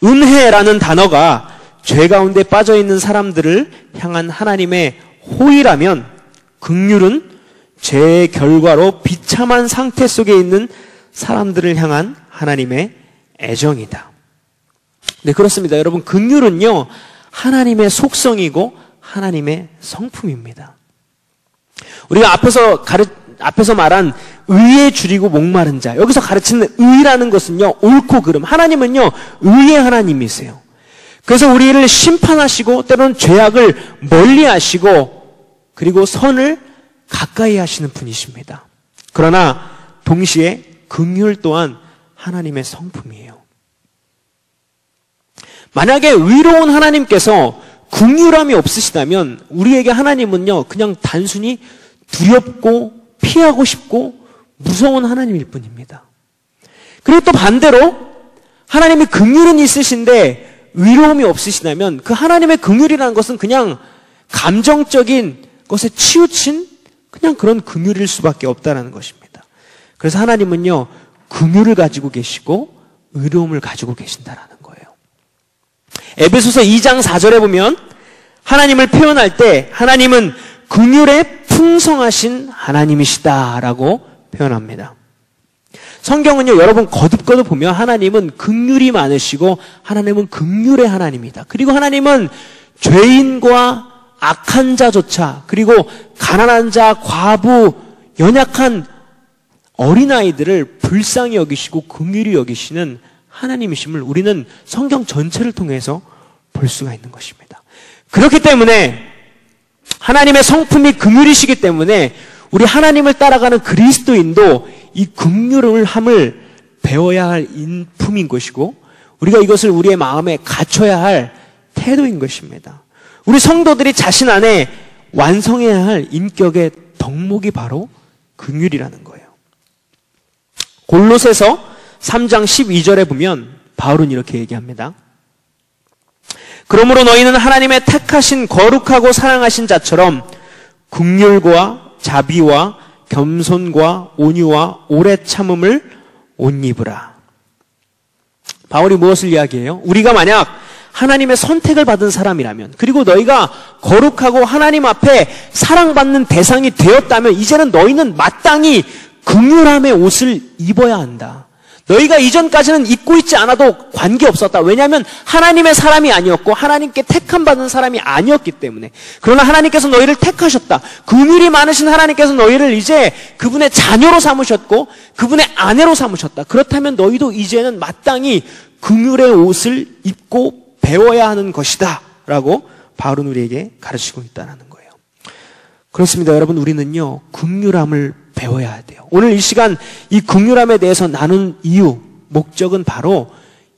은혜라는 단어가 죄 가운데 빠져있는 사람들을 향한 하나님의 호의라면, 긍휼은 죄의 결과로 비참한 상태 속에 있는 사람들을 향한 하나님의 애정이다. 네, 그렇습니다. 여러분, 긍휼은요, 하나님의 속성이고 하나님의 성품입니다. 우리가 앞에서 말한 의에 줄이고 목마른 자, 여기서 가르치는 의라는 것은요, 옳고 그름. 하나님은요, 의의 하나님이세요. 그래서 우리를 심판하시고 때로는 죄악을 멀리하시고 그리고 선을 가까이 하시는 분이십니다. 그러나 동시에 긍휼 또한 하나님의 성품이에요. 만약에 의로운 하나님께서 긍휼함이 없으시다면 우리에게 하나님은요, 그냥 단순히 두렵고 피하고 싶고 무서운 하나님일 뿐입니다. 그리고 또 반대로 하나님이 긍휼은 있으신데 의로움이 없으시다면 그 하나님의 긍휼이라는 것은 그냥 감정적인 것에 치우친 그냥 그런 긍휼일 수밖에 없다는 것입니다. 그래서 하나님은요, 긍휼을 가지고 계시고 의로움을 가지고 계신다라는 거예요. 에베소서 2장 4절에 보면 하나님을 표현할 때 하나님은 긍휼에 풍성하신 하나님이시다라고 표현합니다. 성경은요, 여러분 거듭거듭 보면 하나님은 긍휼이 많으시고 하나님은 긍휼의 하나님이다. 그리고 하나님은 죄인과 악한 자조차, 그리고 가난한 자, 과부, 연약한 어린아이들을 불쌍히 여기시고 긍휼히 여기시는 하나님이심을 우리는 성경 전체를 통해서 볼 수가 있는 것입니다. 그렇기 때문에 하나님의 성품이 긍휼이시기 때문에 우리 하나님을 따라가는 그리스도인도 이 긍휼함을 배워야 할 인품인 것이고 우리가 이것을 우리의 마음에 갖춰야 할 태도인 것입니다. 우리 성도들이 자신 안에 완성해야 할 인격의 덕목이 바로 긍휼이라는 거예요. 골로새서 3장 12절에 보면 바울은 이렇게 얘기합니다. 그러므로 너희는 하나님의 택하신 거룩하고 사랑하신 자처럼 긍휼과 자비와 겸손과 온유와 오래 참음을 옷 입으라. 바울이 무엇을 이야기해요? 우리가 만약 하나님의 선택을 받은 사람이라면, 그리고 너희가 거룩하고 하나님 앞에 사랑받는 대상이 되었다면 이제는 너희는 마땅히 긍휼함의 옷을 입어야 한다. 너희가 이전까지는 입고 있지 않아도 관계없었다. 왜냐하면 하나님의 사람이 아니었고 하나님께 택함받은 사람이 아니었기 때문에. 그러나 하나님께서 너희를 택하셨다. 긍휼이 많으신 하나님께서 너희를 이제 그분의 자녀로 삼으셨고 그분의 아내로 삼으셨다. 그렇다면 너희도 이제는 마땅히 긍휼의 옷을 입고 배워야 하는 것이다 라고 바울은 우리에게 가르치고 있다는 거예요. 그렇습니다. 여러분, 우리는요 긍휼함을 배워야 돼요. 오늘 이 시간 이 긍휼함에 대해서 나눈 이유, 목적은 바로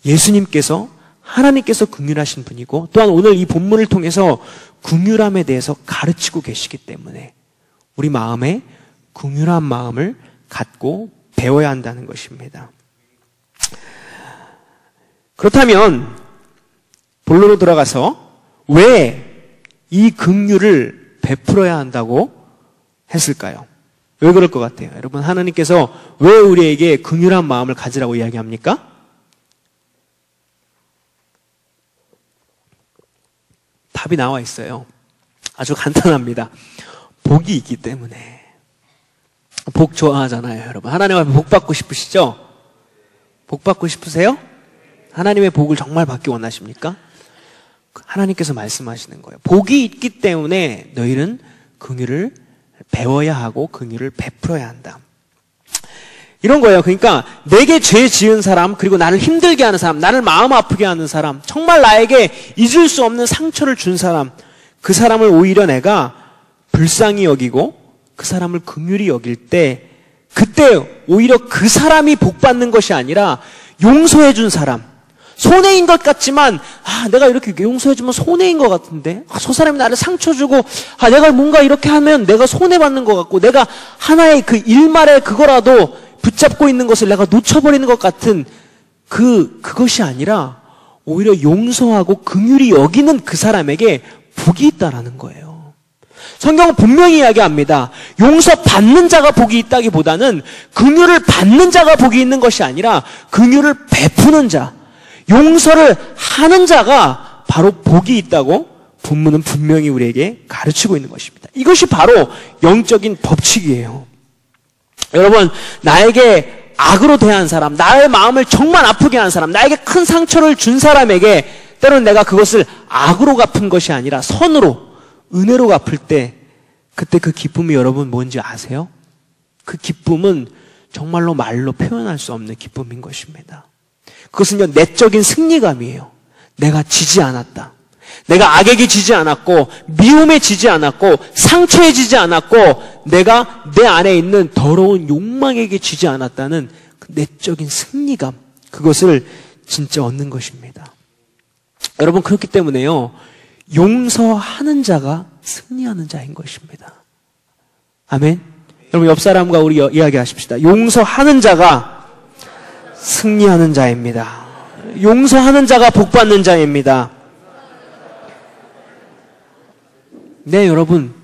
예수님께서 하나님께서 긍휼하신 분이고 또한 오늘 이 본문을 통해서 긍휼함에 대해서 가르치고 계시기 때문에 우리 마음에 긍휼한 마음을 갖고 배워야 한다는 것입니다. 그렇다면 본론으로 들어가서 왜 이 긍휼을 베풀어야 한다고 했을까요? 왜 그럴 것 같아요? 여러분, 하나님께서 왜 우리에게 긍휼한 마음을 가지라고 이야기합니까? 답이 나와 있어요. 아주 간단합니다. 복이 있기 때문에. 복 좋아하잖아요, 여러분. 하나님 앞에 복 받고 싶으시죠? 복 받고 싶으세요? 하나님의 복을 정말 받기 원하십니까? 하나님께서 말씀하시는 거예요. 복이 있기 때문에 너희는 긍휼을 배워야 하고 긍휼을 베풀어야 한다. 이런 거예요. 그러니까 내게 죄 지은 사람, 그리고 나를 힘들게 하는 사람, 나를 마음 아프게 하는 사람, 정말 나에게 잊을 수 없는 상처를 준 사람, 그 사람을 오히려 내가 불쌍히 여기고 그 사람을 긍휼히 여길 때, 그때 오히려 그 사람이 복 받는 것이 아니라 용서해 준 사람, 손해인 것 같지만 내가 이렇게 용서해주면 손해인 것 같은데 저 사람이 나를 상처 주고 내가 뭔가 이렇게 하면 내가 손해받는 것 같고 내가 하나의 그 일말의 그거라도 붙잡고 있는 것을 내가 놓쳐버리는 것 같은 그것이 아니라 오히려 용서하고 긍휼히 여기는 그 사람에게 복이 있다라는 거예요. 성경은 분명히 이야기합니다. 용서받는 자가 복이 있다기보다는 긍휼을 받는 자가 복이 있는 것이 아니라 긍휼을 베푸는 자, 용서를 하는 자가 바로 복이 있다고 본문은 분명히 우리에게 가르치고 있는 것입니다. 이것이 바로 영적인 법칙이에요. 여러분, 나에게 악으로 대한 사람, 나의 마음을 정말 아프게 한 사람, 나에게 큰 상처를 준 사람에게 때로는 내가 그것을 악으로 갚은 것이 아니라 선으로, 은혜로 갚을 때 그때 그 기쁨이 여러분 뭔지 아세요? 그 기쁨은 정말로 말로 표현할 수 없는 기쁨인 것입니다. 그것은요, 내적인 승리감이에요. 내가 지지 않았다. 내가 악에게 지지 않았고, 미움에 지지 않았고, 상처에 지지 않았고, 내가 내 안에 있는 더러운 욕망에게 지지 않았다는 그 내적인 승리감, 그것을 진짜 얻는 것입니다. 여러분, 그렇기 때문에요, 용서하는 자가 승리하는 자인 것입니다. 아멘? 여러분, 옆 사람과 우리 이야기하십시다. 용서하는 자가 승리하는 자입니다. 용서하는 자가 복받는 자입니다. 네, 여러분.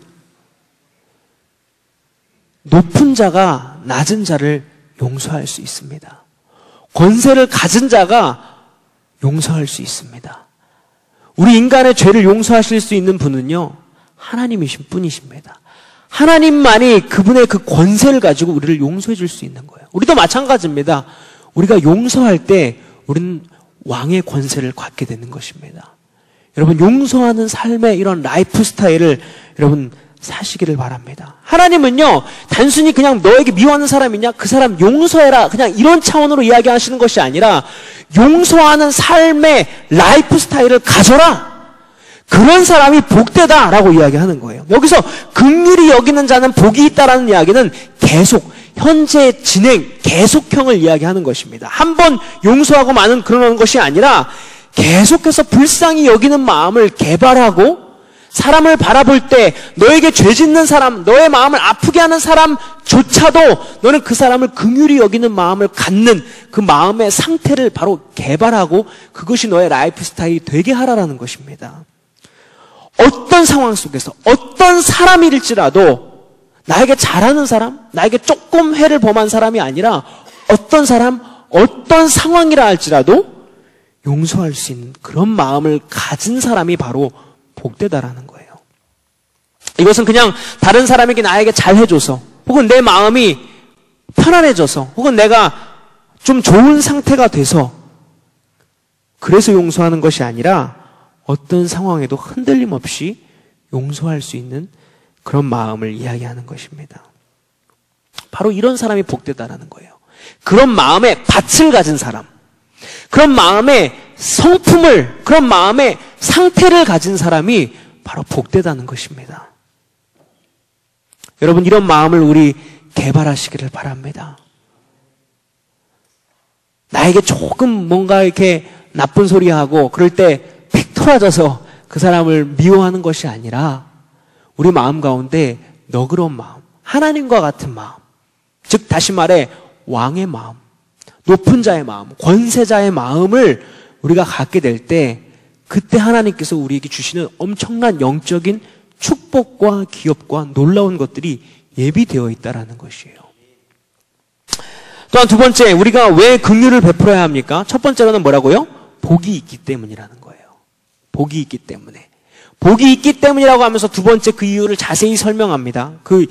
높은 자가 낮은 자를 용서할 수 있습니다. 권세를 가진 자가 용서할 수 있습니다. 우리 인간의 죄를 용서하실 수 있는 분은요, 하나님이신 분이십니다. 하나님만이 그분의 그 권세를 가지고 우리를 용서해 줄 수 있는 거예요. 우리도 마찬가지입니다. 우리가 용서할 때 우리는 왕의 권세를 갖게 되는 것입니다. 여러분, 용서하는 삶의 이런 라이프 스타일을 여러분 사시기를 바랍니다. 하나님은요, 단순히 그냥 너에게 미워하는 사람이냐, 그 사람 용서해라, 그냥 이런 차원으로 이야기하시는 것이 아니라 용서하는 삶의 라이프 스타일을 가져라. 그런 사람이 복되다라고 이야기하는 거예요. 여기서 긍휼히 여기는 자는 복이 있다라는 이야기는 계속 현재 진행, 계속형을 이야기하는 것입니다. 한 번 용서하고 마는 그런 것이 아니라 계속해서 불쌍히 여기는 마음을 개발하고 사람을 바라볼 때 너에게 죄 짓는 사람, 너의 마음을 아프게 하는 사람조차도 너는 그 사람을 긍휼히 여기는 마음을 갖는 그 마음의 상태를 바로 개발하고 그것이 너의 라이프 스타일이 되게 하라라는 것입니다. 어떤 상황 속에서 어떤 사람일지라도 나에게 잘하는 사람, 나에게 조금 해를 범한 사람이 아니라 어떤 사람, 어떤 상황이라 할지라도 용서할 수 있는 그런 마음을 가진 사람이 바로 복되다라는 거예요. 이것은 그냥 다른 사람에게 나에게 잘해줘서 혹은 내 마음이 편안해져서 혹은 내가 좀 좋은 상태가 돼서 그래서 용서하는 것이 아니라 어떤 상황에도 흔들림 없이 용서할 수 있는 그런 마음을 이야기하는 것입니다. 바로 이런 사람이 복되다라는 거예요. 그런 마음의 밭을 가진 사람, 그런 마음의 성품을, 그런 마음의 상태를 가진 사람이 바로 복되다는 것입니다. 여러분, 이런 마음을 우리 개발하시기를 바랍니다. 나에게 조금 뭔가 이렇게 나쁜 소리 하고 그럴 때 픽 토라져서 그 사람을 미워하는 것이 아니라 우리 마음 가운데 너그러운 마음, 하나님과 같은 마음, 즉 다시 말해 왕의 마음, 높은 자의 마음, 권세자의 마음을 우리가 갖게 될 때 그때 하나님께서 우리에게 주시는 엄청난 영적인 축복과 기업과 놀라운 것들이 예비되어 있다라는 것이에요. 또한 두 번째, 우리가 왜 긍휼을 베풀어야 합니까? 첫 번째로는 뭐라고요? 복이 있기 때문이라는 거예요. 복이 있기 때문에. 복이 있기 때문이라고 하면서 두 번째 그 이유를 자세히 설명합니다. 그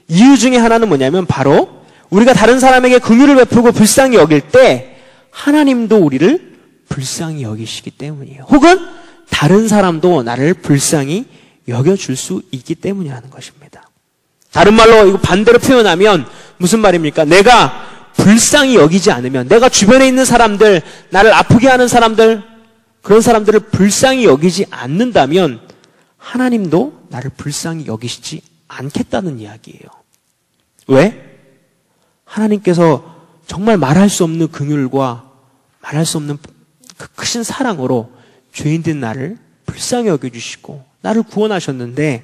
이유 중에 하나는 뭐냐면 바로 우리가 다른 사람에게 긍휼을 베풀고 불쌍히 여길 때 하나님도 우리를 불쌍히 여기시기 때문이에요. 혹은 다른 사람도 나를 불쌍히 여겨줄 수 있기 때문이라는 것입니다. 다른 말로 이거 반대로 표현하면 무슨 말입니까? 내가 불쌍히 여기지 않으면, 내가 주변에 있는 사람들, 나를 아프게 하는 사람들, 그런 사람들을 불쌍히 여기지 않는다면 하나님도 나를 불쌍히 여기시지 않겠다는 이야기예요. 왜? 하나님께서 정말 말할 수 없는 긍휼과 말할 수 없는 그 크신 사랑으로 죄인된 나를 불쌍히 여겨주시고 나를 구원하셨는데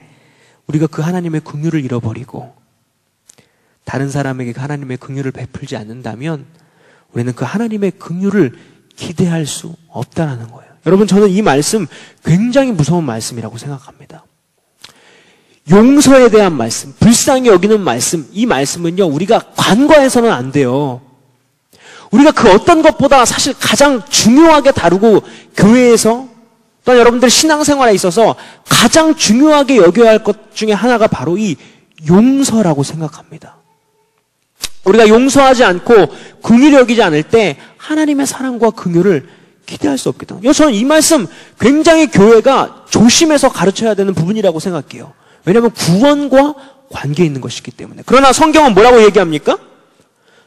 우리가 그 하나님의 긍휼을 잃어버리고 다른 사람에게 그 하나님의 긍휼을 베풀지 않는다면 우리는 그 하나님의 긍휼을 기대할 수 없다라는 거예요. 여러분, 저는 이 말씀 굉장히 무서운 말씀이라고 생각합니다. 용서에 대한 말씀, 불쌍히 여기는 말씀, 이 말씀은요, 우리가 간과해서는 안 돼요. 우리가 그 어떤 것보다 사실 가장 중요하게 다루고 교회에서 또한 여러분들 신앙생활에 있어서 가장 중요하게 여겨야 할 것 중에 하나가 바로 이 용서라고 생각합니다. 우리가 용서하지 않고 긍휼히 여기지 않을 때 하나님의 사랑과 긍휼을 기대할 수 없기 때문에 저는 이 말씀 굉장히 교회가 조심해서 가르쳐야 되는 부분이라고 생각해요. 왜냐하면 구원과 관계 있는 것이기 때문에. 그러나 성경은 뭐라고 얘기합니까?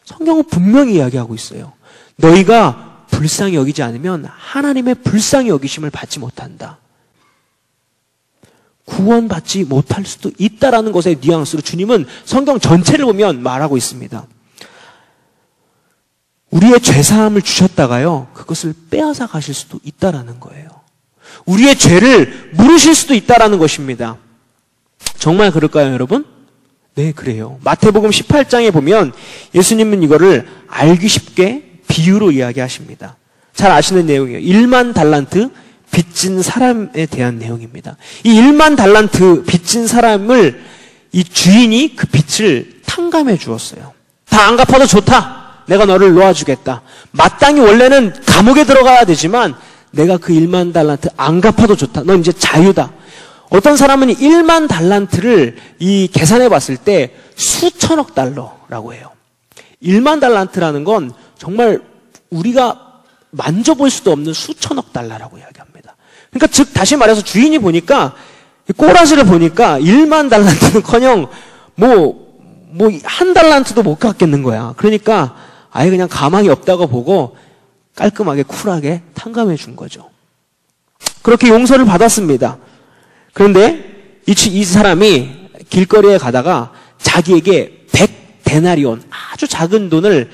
성경은 분명히 이야기하고 있어요. 너희가 불쌍히 여기지 않으면 하나님의 불쌍히 여기심을 받지 못한다. 구원받지 못할 수도 있다라는 것의 뉘앙스로 주님은 성경 전체를 보면 말하고 있습니다. 우리의 죄사함을 주셨다가요, 그것을 빼앗아 가실 수도 있다라는 거예요. 우리의 죄를 물으실 수도 있다라는 것입니다. 정말 그럴까요, 여러분? 네, 그래요. 마태복음 18장에 보면 예수님은 이거를 알기 쉽게 비유로 이야기하십니다. 잘 아시는 내용이에요. 1만 달란트 빚진 사람에 대한 내용입니다. 이 1만 달란트 빚진 사람을 이 주인이 그 빚을 탕감해 주었어요. 다 안 갚아도 좋다. 내가 너를 놓아주겠다. 마땅히 원래는 감옥에 들어가야 되지만 내가 그 1만 달란트 안 갚아도 좋다. 너 이제 자유다. 어떤 사람은 1만 달란트를 이 계산해 봤을 때 수천억 달러라고 해요. 1만 달란트라는 건 정말 우리가 만져볼 수도 없는 수천억 달러라고 이야기합니다. 그러니까 즉 다시 말해서 주인이 보니까 꼬라지를 보니까 1만 달란트는커녕 한 달란트도 못 갚겠는 거야. 그러니까 아예 그냥 가망이 없다고 보고 깔끔하게 쿨하게 탕감해 준 거죠. 그렇게 용서를 받았습니다. 그런데 이 사람이 길거리에 가다가 자기에게 100데나리온, 아주 작은 돈을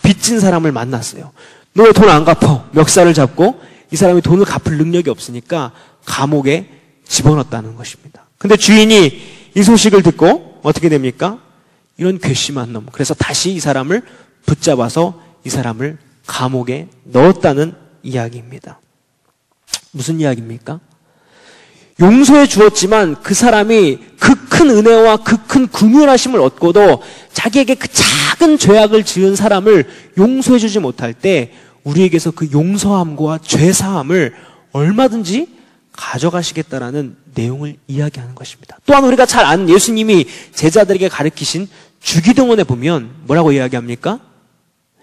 빚진 사람을 만났어요. 너 왜 돈 안 갚어? 멱살을 잡고 이 사람이 돈을 갚을 능력이 없으니까 감옥에 집어넣었다는 것입니다. 근데 주인이 이 소식을 듣고 어떻게 됩니까? 이런 괘씸한 놈. 그래서 다시 이 사람을 붙잡아서 이 사람을 감옥에 넣었다는 이야기입니다. 무슨 이야기입니까? 용서해 주었지만 그 사람이 그 큰 은혜와 그 큰 긍휼하심을 얻고도 자기에게 그 작은 죄악을 지은 사람을 용서해 주지 못할 때 우리에게서 그 용서함과 죄사함을 얼마든지 가져가시겠다라는 내용을 이야기하는 것입니다. 또한 우리가 잘 아는 예수님이 제자들에게 가르치신 주기도문에 보면 뭐라고 이야기합니까?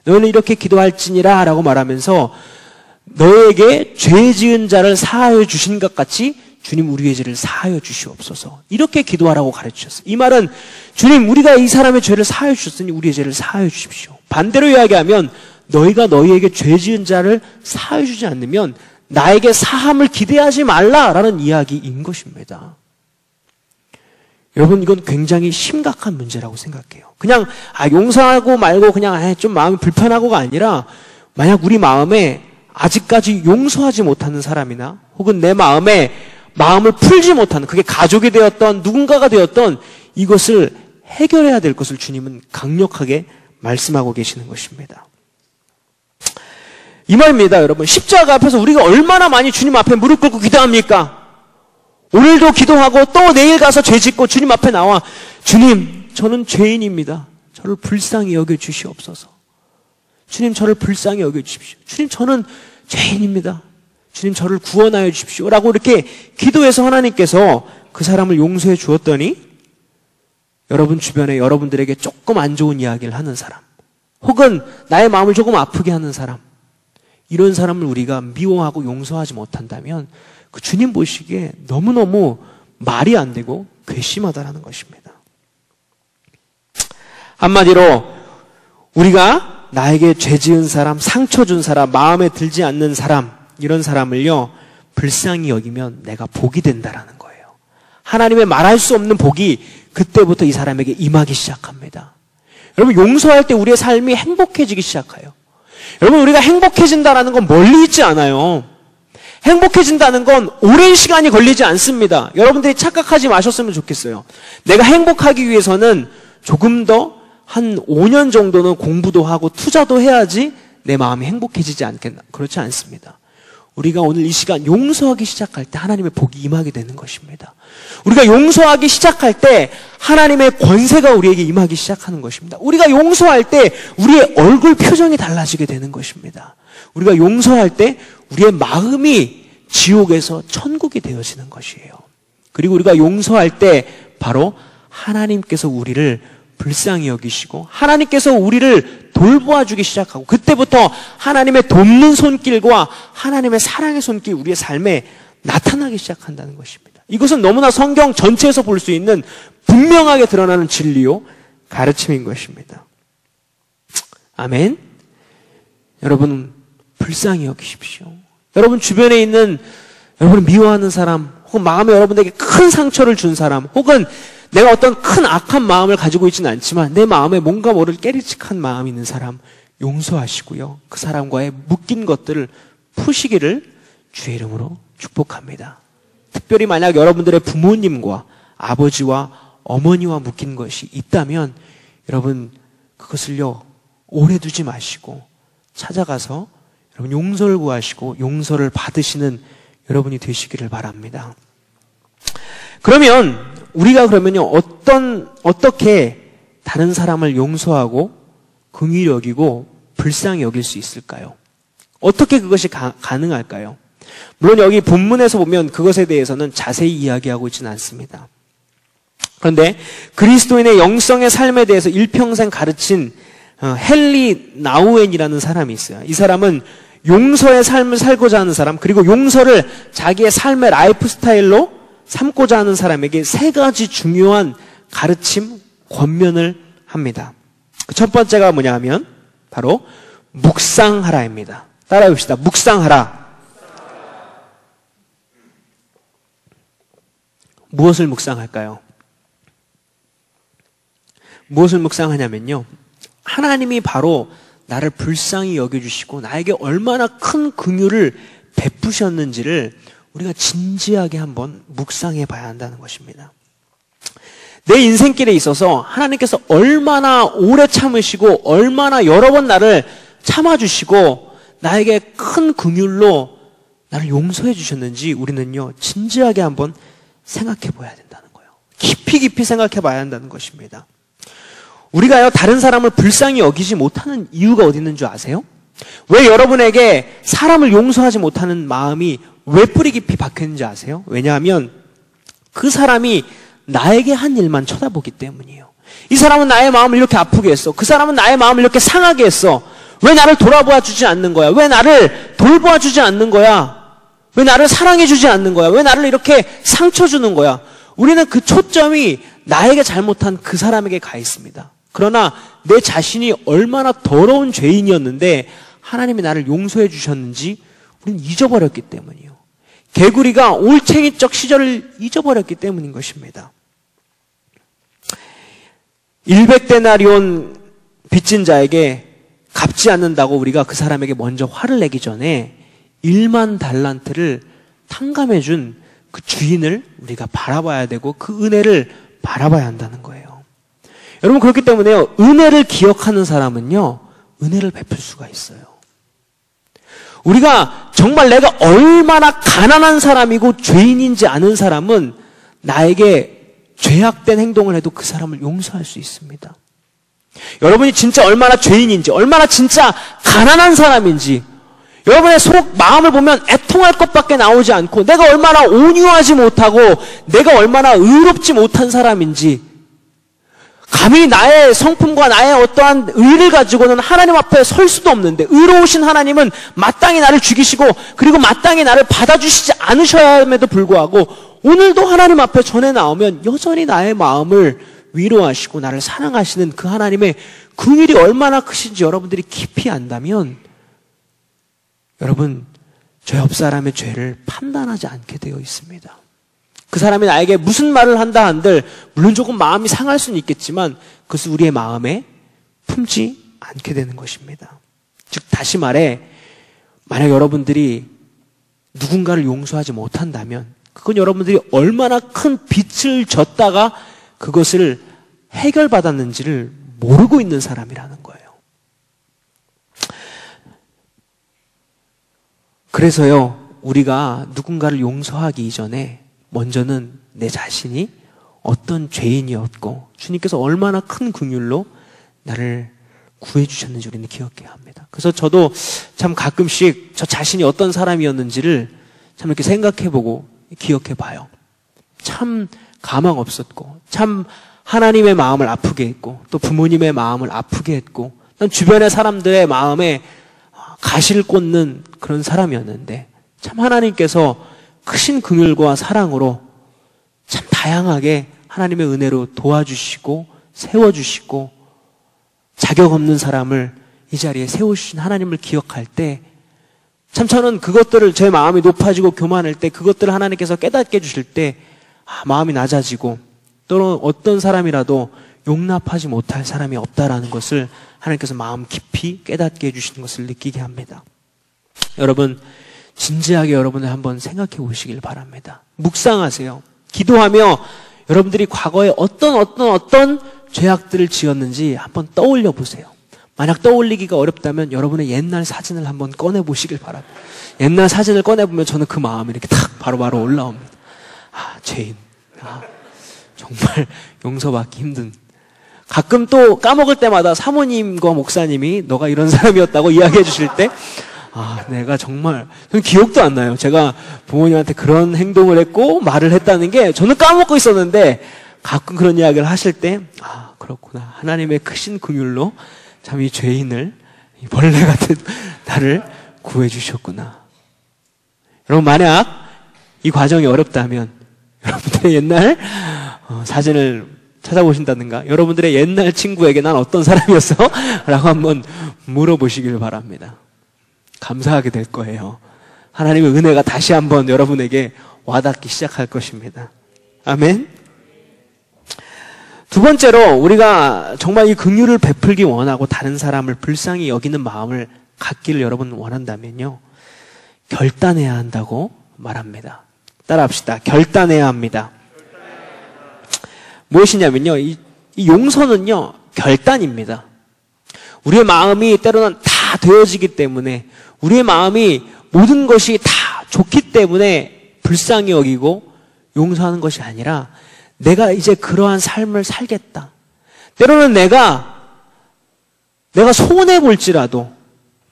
너희는 이렇게 기도할지니라 라고 말하면서 너에게 죄 지은 자를 사하여 주신 것 같이 주님 우리의 죄를 사하여 주시옵소서. 이렇게 기도하라고 가르치셨어요. 이 말은 주님 우리가 이 사람의 죄를 사하여 주셨으니 우리의 죄를 사하여 주십시오. 반대로 이야기하면 너희가 너희에게 죄 지은 자를 사하여 주지 않으면 나에게 사함을 기대하지 말라라는 이야기인 것입니다. 여러분, 이건 굉장히 심각한 문제라고 생각해요. 그냥 용서하고 말고 그냥 좀 마음이 불편하고가 아니라, 만약 우리 마음에 아직까지 용서하지 못하는 사람이나 혹은 내 마음에 마음을 풀지 못하는, 그게 가족이 되었던 누군가가 되었던, 이것을 해결해야 될 것을 주님은 강력하게 말씀하고 계시는 것입니다. 이 말입니다, 여러분. 십자가 앞에서 우리가 얼마나 많이 주님 앞에 무릎 꿇고 기도합니까? 오늘도 기도하고 또 내일 가서 죄 짓고 주님 앞에 나와, 주님, 저는 죄인입니다. 저를 불쌍히 여겨주시옵소서. 주님, 저를 불쌍히 여겨주십시오. 주님, 저는 죄인입니다. 주님, 저를 구원하여 주십시오. 라고 이렇게 기도해서 하나님께서 그 사람을 용서해 주었더니, 여러분 주변에 여러분들에게 조금 안 좋은 이야기를 하는 사람, 혹은 나의 마음을 조금 아프게 하는 사람, 이런 사람을 우리가 미워하고 용서하지 못한다면 그 주님 보시기에 너무너무 말이 안 되고 괘씸하다라는 것입니다. 한마디로 우리가 나에게 죄 지은 사람, 상처 준 사람, 마음에 들지 않는 사람, 이런 사람을요 불쌍히 여기면 내가 복이 된다라는 거예요. 하나님의 말할 수 없는 복이 그때부터 이 사람에게 임하기 시작합니다. 여러분, 용서할 때 우리의 삶이 행복해지기 시작해요. 여러분, 우리가 행복해진다는 건 멀리 있지 않아요. 행복해진다는 건 오랜 시간이 걸리지 않습니다. 여러분들이 착각하지 마셨으면 좋겠어요. 내가 행복하기 위해서는 조금 더 한 5년 정도는 공부도 하고 투자도 해야지 내 마음이 행복해지지 않겠나. 그렇지 않습니다. 우리가 오늘 이 시간 용서하기 시작할 때 하나님의 복이 임하게 되는 것입니다. 우리가 용서하기 시작할 때 하나님의 권세가 우리에게 임하기 시작하는 것입니다. 우리가 용서할 때 우리의 얼굴 표정이 달라지게 되는 것입니다. 우리가 용서할 때 우리의 마음이 지옥에서 천국이 되어지는 것이에요. 그리고 우리가 용서할 때 바로 하나님께서 우리를 불쌍히 여기시고 하나님께서 우리를 돌보아 주기 시작하고, 그때부터 하나님의 돕는 손길과 하나님의 사랑의 손길이 우리의 삶에 나타나기 시작한다는 것입니다. 이것은 너무나 성경 전체에서 볼 수 있는 분명하게 드러나는 진리요 가르침인 것입니다. 아멘. 여러분, 불쌍히 여기십시오. 여러분 주변에 있는 여러분을 미워하는 사람, 혹은 마음에 여러분에게 큰 상처를 준 사람, 혹은 내가 어떤 큰 악한 마음을 가지고 있지는 않지만 내 마음에 뭔가 모를 깨리칙한 마음이 있는 사람 용서하시고요, 그 사람과의 묶인 것들을 푸시기를 주의 이름으로 축복합니다. 특별히 만약 여러분들의 부모님과 아버지와 어머니와 묶인 것이 있다면 여러분 그것을요 오래 두지 마시고 찾아가서 여러분 용서를 구하시고 용서를 받으시는 여러분이 되시기를 바랍니다. 그러면 우리가 그러면요 어떻게 다른 사람을 용서하고 긍휼히 여기고 불쌍히 여길 수 있을까요? 어떻게 그것이 가능할까요? 물론 여기 본문에서 보면 그것에 대해서는 자세히 이야기하고 있지는 않습니다. 그런데 그리스도인의 영성의 삶에 대해서 일평생 가르친 헨리 나우엔이라는 사람이 있어요. 이 사람은 용서의 삶을 살고자 하는 사람, 그리고 용서를 자기의 삶의 라이프 스타일로 삼고자 하는 사람에게 세 가지 중요한 가르침, 권면을 합니다. 첫 번째가 뭐냐 하면 바로 묵상하라입니다. 따라해 봅시다. 묵상하라. 무엇을 묵상할까요? 무엇을 묵상하냐면요, 하나님이 바로 나를 불쌍히 여겨주시고 나에게 얼마나 큰 긍휼을 베푸셨는지를 우리가 진지하게 한번 묵상해 봐야 한다는 것입니다. 내 인생길에 있어서 하나님께서 얼마나 오래 참으시고 얼마나 여러 번 나를 참아주시고 나에게 큰 긍휼로 나를 용서해 주셨는지 우리는요 진지하게 한번 생각해 봐야 된다는 거예요. 깊이 생각해 봐야 한다는 것입니다. 우리가요 다른 사람을 불쌍히 여기지 못하는 이유가 어디 있는 줄 아세요? 왜 여러분에게 사람을 용서하지 못하는 마음이 왜 뿌리 깊이 박혔는지 아세요? 왜냐하면 그 사람이 나에게 한 일만 쳐다보기 때문이에요. 이 사람은 나의 마음을 이렇게 아프게 했어. 그 사람은 나의 마음을 이렇게 상하게 했어. 왜 나를 돌아보아 주지 않는 거야? 왜 나를 돌보아 주지 않는 거야? 왜 나를 사랑해 주지 않는 거야? 왜 나를 이렇게 상처 주는 거야? 우리는 그 초점이 나에게 잘못한 그 사람에게 가 있습니다. 그러나 내 자신이 얼마나 더러운 죄인이었는데 하나님이 나를 용서해 주셨는지 우리는 잊어버렸기 때문이에요. 개구리가 올챙이적 시절을 잊어버렸기 때문인 것입니다. 100데나리온 빚진 자에게 갚지 않는다고 우리가 그 사람에게 먼저 화를 내기 전에 1만 달란트를 탕감해 준 그 주인을 우리가 바라봐야 되고 그 은혜를 바라봐야 한다는 거예요. 여러분, 그렇기 때문에요, 은혜를 기억하는 사람은요, 은혜를 베풀 수가 있어요. 우리가 정말 내가 얼마나 가난한 사람이고 죄인인지 아는 사람은 나에게 죄악된 행동을 해도 그 사람을 용서할 수 있습니다. 여러분이 진짜 얼마나 죄인인지, 얼마나 진짜 가난한 사람인지, 여러분의 속 마음을 보면 애통할 것밖에 나오지 않고, 내가 얼마나 온유하지 못하고 내가 얼마나 의롭지 못한 사람인지, 감히 나의 성품과 나의 어떠한 의를 가지고는 하나님 앞에 설 수도 없는데, 의로우신 하나님은 마땅히 나를 죽이시고 그리고 마땅히 나를 받아주시지 않으셔야함에도 불구하고 오늘도 하나님 앞에 전해 나오면 여전히 나의 마음을 위로하시고 나를 사랑하시는 그 하나님의 긍휼이 얼마나 크신지 여러분들이 깊이 안다면, 여러분, 저 옆 사람의 죄를 판단하지 않게 되어 있습니다. 그 사람이 나에게 무슨 말을 한다 한들 물론 조금 마음이 상할 수는 있겠지만 그것을 우리의 마음에 품지 않게 되는 것입니다. 즉, 다시 말해, 만약 여러분들이 누군가를 용서하지 못한다면 그건 여러분들이 얼마나 큰 빚을 졌다가 그것을 해결받았는지를 모르고 있는 사람이라는 거예요. 그래서요, 우리가 누군가를 용서하기 이전에 먼저는 내 자신이 어떤 죄인이었고 주님께서 얼마나 큰 긍휼로 나를 구해주셨는지 우리는 기억해야 합니다. 그래서 저도 참 가끔씩 저 자신이 어떤 사람이었는지를 참 이렇게 생각해보고 기억해봐요. 참 가망 없었고, 참 하나님의 마음을 아프게 했고, 또 부모님의 마음을 아프게 했고, 난 주변의 사람들의 마음에 가시를 꽂는 그런 사람이었는데, 참 하나님께서 크신 긍휼과 사랑으로 참 다양하게 하나님의 은혜로 도와주시고 세워주시고 자격 없는 사람을 이 자리에 세우신 하나님을 기억할 때, 참 저는 그것들을, 제 마음이 높아지고 교만할 때 그것들을 하나님께서 깨닫게 해주실 때 마음이 낮아지고, 또는 어떤 사람이라도 용납하지 못할 사람이 없다라는 것을 하나님께서 마음 깊이 깨닫게 해주시는 것을 느끼게 합니다. 여러분, 진지하게 여러분들 한번 생각해 보시길 바랍니다. 묵상하세요. 기도하며 여러분들이 과거에 어떤 죄악들을 지었는지 한번 떠올려 보세요. 만약 떠올리기가 어렵다면 여러분의 옛날 사진을 한번 꺼내 보시길 바랍니다. 옛날 사진을 꺼내보면 저는 그 마음이 이렇게 탁 바로바로 올라옵니다. 죄인. 정말 용서받기 힘든. 가끔 또 까먹을 때마다 사모님과 목사님이 너가 이런 사람이었다고 이야기해 주실 때, 내가 정말, 저는 기억도 안 나요. 제가 부모님한테 그런 행동을 했고 말을 했다는 게 저는 까먹고 있었는데, 가끔 그런 이야기를 하실 때, 그렇구나. 하나님의 크신 긍휼로 참 이 죄인을, 이 벌레 같은 나를 구해 주셨구나. 여러분, 만약 이 과정이 어렵다면 여러분들의 옛날 사진을 찾아보신다든가, 여러분들의 옛날 친구에게 난 어떤 사람이었어? 라고 한번 물어보시길 바랍니다. 감사하게 될 거예요. 하나님의 은혜가 다시 한번 여러분에게 와닿기 시작할 것입니다. 아멘. 두 번째로, 우리가 정말 이 긍휼을 베풀기 원하고 다른 사람을 불쌍히 여기는 마음을 갖기를 여러분 원한다면요, 결단해야 한다고 말합니다. 따라합시다. 결단해야 합니다. 무엇이냐면요, 이 용서는요, 결단입니다. 우리의 마음이 때로는 다 되어지기 때문에, 우리의 마음이 모든 것이 다 좋기 때문에 불쌍히 여기고 용서하는 것이 아니라, 내가 이제 그러한 삶을 살겠다. 때로는 내가 손해볼지라도,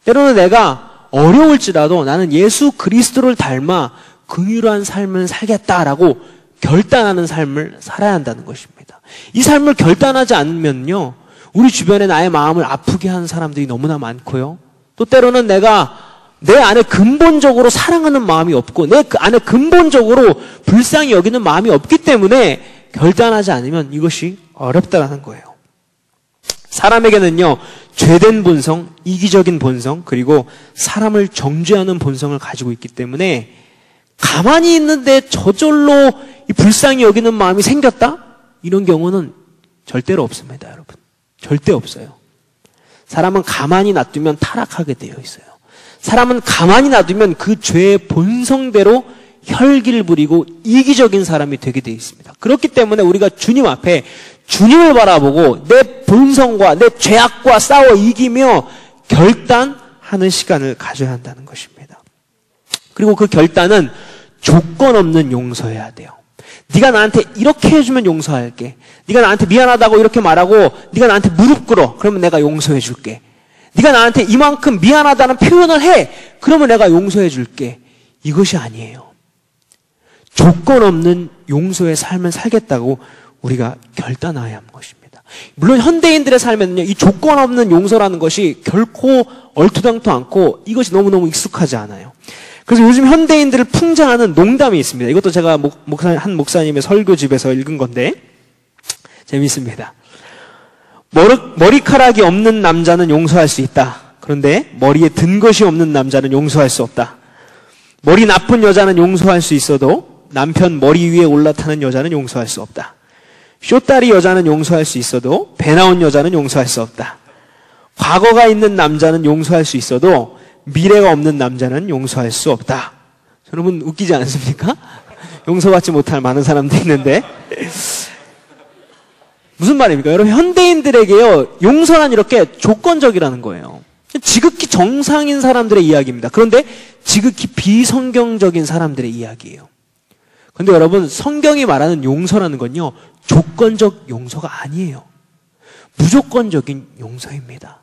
때로는 내가 어려울지라도 나는 예수 그리스도를 닮아 긍휼한 삶을 살겠다라고 결단하는 삶을 살아야 한다는 것입니다. 이 삶을 결단하지 않으면요, 우리 주변에 나의 마음을 아프게 하는 사람들이 너무나 많고요, 또 때로는 내가 내 안에 근본적으로 사랑하는 마음이 없고 내 안에 근본적으로 불쌍히 여기는 마음이 없기 때문에 결단하지 않으면 이것이 어렵다라는 거예요. 사람에게는요, 죄된 본성, 이기적인 본성, 그리고 사람을 정죄하는 본성을 가지고 있기 때문에 가만히 있는데 저절로 이 불쌍히 여기는 마음이 생겼다? 이런 경우는 절대로 없습니다, 여러분. 절대 없어요. 사람은 가만히 놔두면 타락하게 되어 있어요. 사람은 가만히 놔두면 그 죄의 본성대로 혈기를 부리고 이기적인 사람이 되게 되어 있습니다. 그렇기 때문에 우리가 주님 앞에 주님을 바라보고 내 본성과 내 죄악과 싸워 이기며 결단하는 시간을 가져야 한다는 것입니다. 그리고 그 결단은 조건 없는 용서여야 돼요. 네가 나한테 이렇게 해주면 용서할게. 네가 나한테 미안하다고 이렇게 말하고 네가 나한테 무릎 꿇어. 그러면 내가 용서해 줄게. 네가 나한테 이만큼 미안하다는 표현을 해. 그러면 내가 용서해 줄게. 이것이 아니에요. 조건 없는 용서의 삶을 살겠다고 우리가 결단해야 하는 것입니다. 물론 현대인들의 삶에는요, 이 조건 없는 용서라는 것이 결코 얼토당토 않고 이것이 너무너무 익숙하지 않아요. 그래서 요즘 현대인들을 풍자하는 농담이 있습니다. 이것도 제가 한 목사님의 설교집에서 읽은 건데 재미있습니다. 머리카락이 없는 남자는 용서할 수 있다. 그런데 머리에 든 것이 없는 남자는 용서할 수 없다. 머리 나쁜 여자는 용서할 수 있어도 남편 머리 위에 올라타는 여자는 용서할 수 없다. 쇼다리 여자는 용서할 수 있어도 배 나온 여자는 용서할 수 없다. 과거가 있는 남자는 용서할 수 있어도 미래가 없는 남자는 용서할 수 없다. 여러분 웃기지 않습니까? 용서받지 못할 많은 사람도 있는데 무슨 말입니까? 여러분 현대인들에게요 용서란 이렇게 조건적이라는 거예요. 지극히 정상인 사람들의 이야기입니다. 그런데 지극히 비성경적인 사람들의 이야기예요. 그런데 여러분 성경이 말하는 용서라는 건요 조건적 용서가 아니에요. 무조건적인 용서입니다.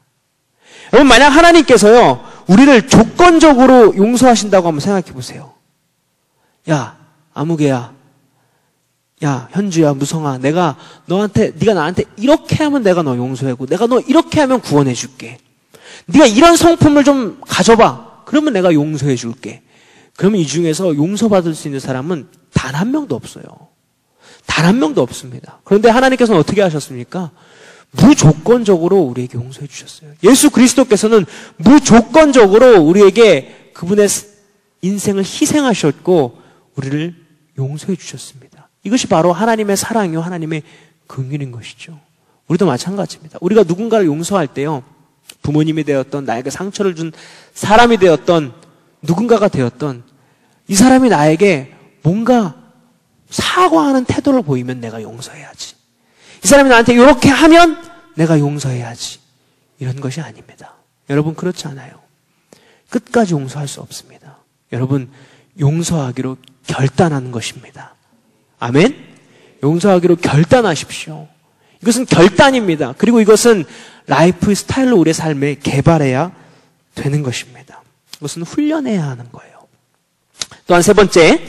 여러분 만약 하나님께서요 우리를 조건적으로 용서하신다고 한번 생각해 보세요. 야 아무개야, 야 현주야, 무성아, 네가 나한테 이렇게 하면 내가 너 용서하고 내가 너 이렇게 하면 구원해 줄게. 네가 이런 성품을 좀 가져봐. 그러면 내가 용서해 줄게. 그러면 이 중에서 용서받을 수 있는 사람은 단 한 명도 없어요. 단 한 명도 없습니다. 그런데 하나님께서는 어떻게 하셨습니까? 무조건적으로 우리에게 용서해 주셨어요. 예수 그리스도께서는 무조건적으로 우리에게 그분의 인생을 희생하셨고 우리를 용서해 주셨습니다. 이것이 바로 하나님의 사랑이요 하나님의 긍휼인 것이죠. 우리도 마찬가지입니다. 우리가 누군가를 용서할 때요 부모님이 되었던 나에게 상처를 준 사람이 되었던 누군가가 되었던 이 사람이 나에게 뭔가 사과하는 태도를 보이면 내가 용서해야지. 이 사람이 나한테 이렇게 하면 내가 용서해야지. 이런 것이 아닙니다. 여러분 그렇지 않아요. 끝까지 용서할 수 없습니다. 여러분 용서하기로 결단하는 것입니다. 아멘? 용서하기로 결단하십시오. 이것은 결단입니다. 그리고 이것은 라이프 스타일로 우리의 삶에 개발해야 되는 것입니다. 이것은 훈련해야 하는 거예요. 또한 세 번째,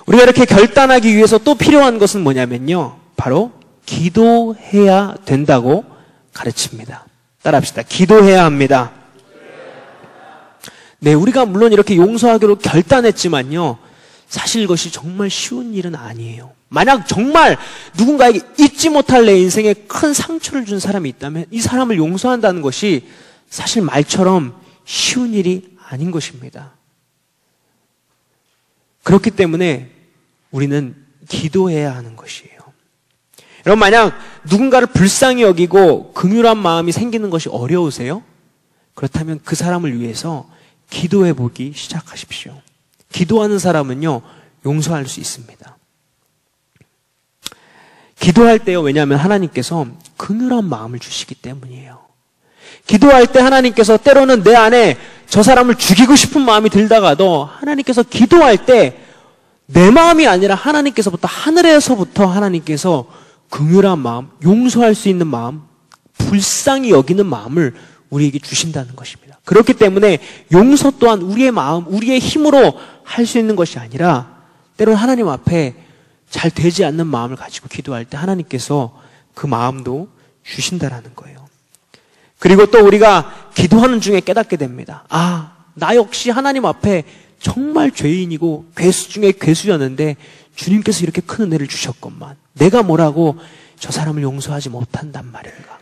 우리가 이렇게 결단하기 위해서 또 필요한 것은 뭐냐면요. 바로 기도해야 된다고 가르칩니다. 따라합시다. 기도해야 합니다. 네, 우리가 물론 이렇게 용서하기로 결단했지만요. 사실 이것이 정말 쉬운 일은 아니에요. 만약 정말 누군가에게 잊지 못할 내 인생에 큰 상처를 준 사람이 있다면 이 사람을 용서한다는 것이 사실 말처럼 쉬운 일이 아닌 것입니다. 그렇기 때문에 우리는 기도해야 하는 것이에요. 여러분 만약 누군가를 불쌍히 여기고 긍휼한 마음이 생기는 것이 어려우세요? 그렇다면 그 사람을 위해서 기도해 보기 시작하십시오. 기도하는 사람은요 용서할 수 있습니다. 기도할 때요 왜냐하면 하나님께서 긍휼한 마음을 주시기 때문이에요. 기도할 때 하나님께서 때로는 내 안에 저 사람을 죽이고 싶은 마음이 들다가도 하나님께서 기도할 때 내 마음이 아니라 하나님께서부터 하늘에서부터 하나님께서 긍휼한 마음, 용서할 수 있는 마음, 불쌍히 여기는 마음을 우리에게 주신다는 것입니다. 그렇기 때문에 용서 또한 우리의 마음, 우리의 힘으로 할 수 있는 것이 아니라 때로는 하나님 앞에 잘 되지 않는 마음을 가지고 기도할 때 하나님께서 그 마음도 주신다라는 거예요. 그리고 또 우리가 기도하는 중에 깨닫게 됩니다. 아, 나 역시 하나님 앞에 정말 죄인이고 괴수 중에 괴수였는데 주님께서 이렇게 큰 은혜를 주셨건만 내가 뭐라고 저 사람을 용서하지 못한단 말인가.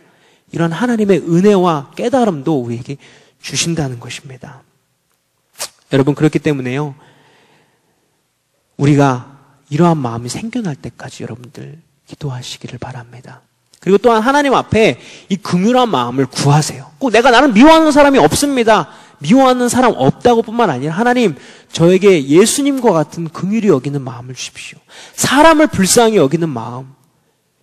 이런 하나님의 은혜와 깨달음도 우리에게 주신다는 것입니다. 여러분 그렇기 때문에요. 우리가 이러한 마음이 생겨날 때까지 여러분들 기도하시기를 바랍니다. 그리고 또한 하나님 앞에 이 긍휼한 마음을 구하세요. 꼭 나는 미워하는 사람이 없습니다. 미워하는 사람 없다고 뿐만 아니라 하나님 저에게 예수님과 같은 긍휼히 여기는 마음을 주십시오. 사람을 불쌍히 여기는 마음.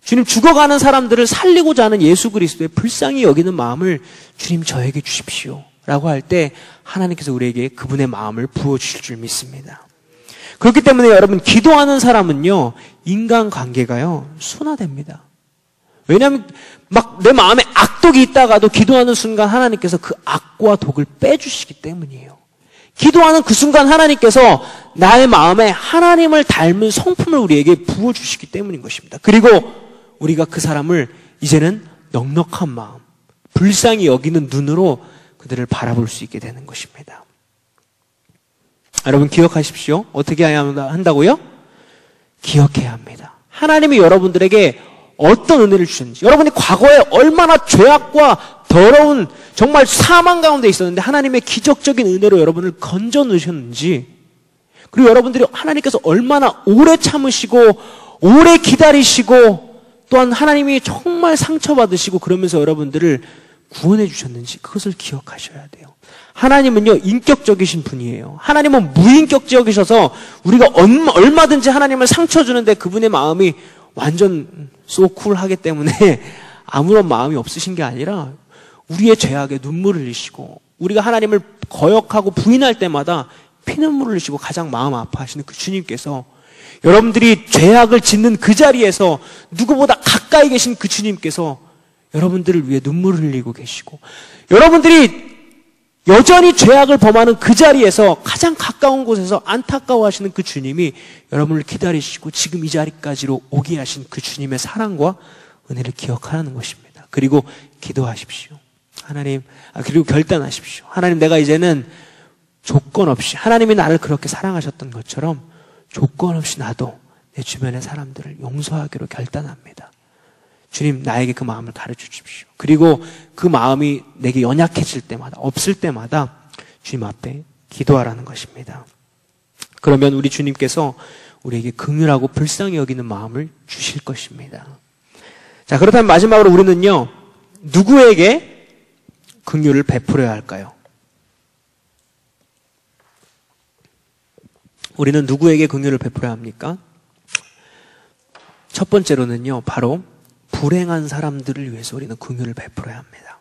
주님 죽어가는 사람들을 살리고자 하는 예수 그리스도의 불쌍히 여기는 마음을 주님 저에게 주십시오. 라고 할 때 하나님께서 우리에게 그분의 마음을 부어주실 줄 믿습니다. 그렇기 때문에 여러분 기도하는 사람은요 인간관계가요 순화됩니다. 왜냐하면 막 내 마음에 악독이 있다가도 기도하는 순간 하나님께서 그 악과 독을 빼주시기 때문이에요. 기도하는 그 순간 하나님께서 나의 마음에 하나님을 닮은 성품을 우리에게 부어주시기 때문인 것입니다. 그리고 우리가 그 사람을 이제는 넉넉한 마음, 불쌍히 여기는 눈으로 그들을 바라볼 수 있게 되는 것입니다. 여러분 기억하십시오. 어떻게 해야 한다고요? 기억해야 합니다. 하나님이 여러분들에게 어떤 은혜를 주셨는지, 여러분이 과거에 얼마나 죄악과 더러운 정말 사망 가운데 있었는데 하나님의 기적적인 은혜로 여러분을 건져 넣으셨는지, 그리고 여러분들이 하나님께서 얼마나 오래 참으시고 오래 기다리시고 또한 하나님이 정말 상처받으시고 그러면서 여러분들을 구원해 주셨는지 그것을 기억하셔야 돼요. 하나님은요 인격적이신 분이에요. 하나님은 무인격적이셔서 우리가 얼마든지 하나님을 상처 주는데 그분의 마음이 완전 소쿨하기 때문에 아무런 마음이 없으신 게 아니라 우리의 죄악에 눈물을 흘리시고 우리가 하나님을 거역하고 부인할 때마다 피눈물을 흘리시고 가장 마음 아파하시는 그 주님께서 여러분들이 죄악을 짓는 그 자리에서 누구보다 가까이 계신 그 주님께서 여러분들을 위해 눈물을 흘리고 계시고 여러분들이 여전히 죄악을 범하는 그 자리에서 가장 가까운 곳에서 안타까워하시는 그 주님이 여러분을 기다리시고 지금 이 자리까지로 오게 하신 그 주님의 사랑과 은혜를 기억하라는 것입니다. 그리고 기도하십시오. 하나님, 그리고 결단하십시오. 하나님, 내가 이제는 조건 없이 하나님이 나를 그렇게 사랑하셨던 것처럼 조건 없이 나도 내 주변의 사람들을 용서하기로 결단합니다. 주님, 나에게 그 마음을 가르쳐 주십시오. 그리고 그 마음이 내게 연약해질 때마다, 없을 때마다 주님 앞에 기도하라는 것입니다. 그러면 우리 주님께서 우리에게 긍휼하고 불쌍히 여기는 마음을 주실 것입니다. 자, 그렇다면 마지막으로 우리는요, 누구에게 긍휼을 베풀어야 할까요? 우리는 누구에게 긍휼을 베풀어야 합니까? 첫 번째로는요, 바로 불행한 사람들을 위해서 우리는 긍휼을 베풀어야 합니다.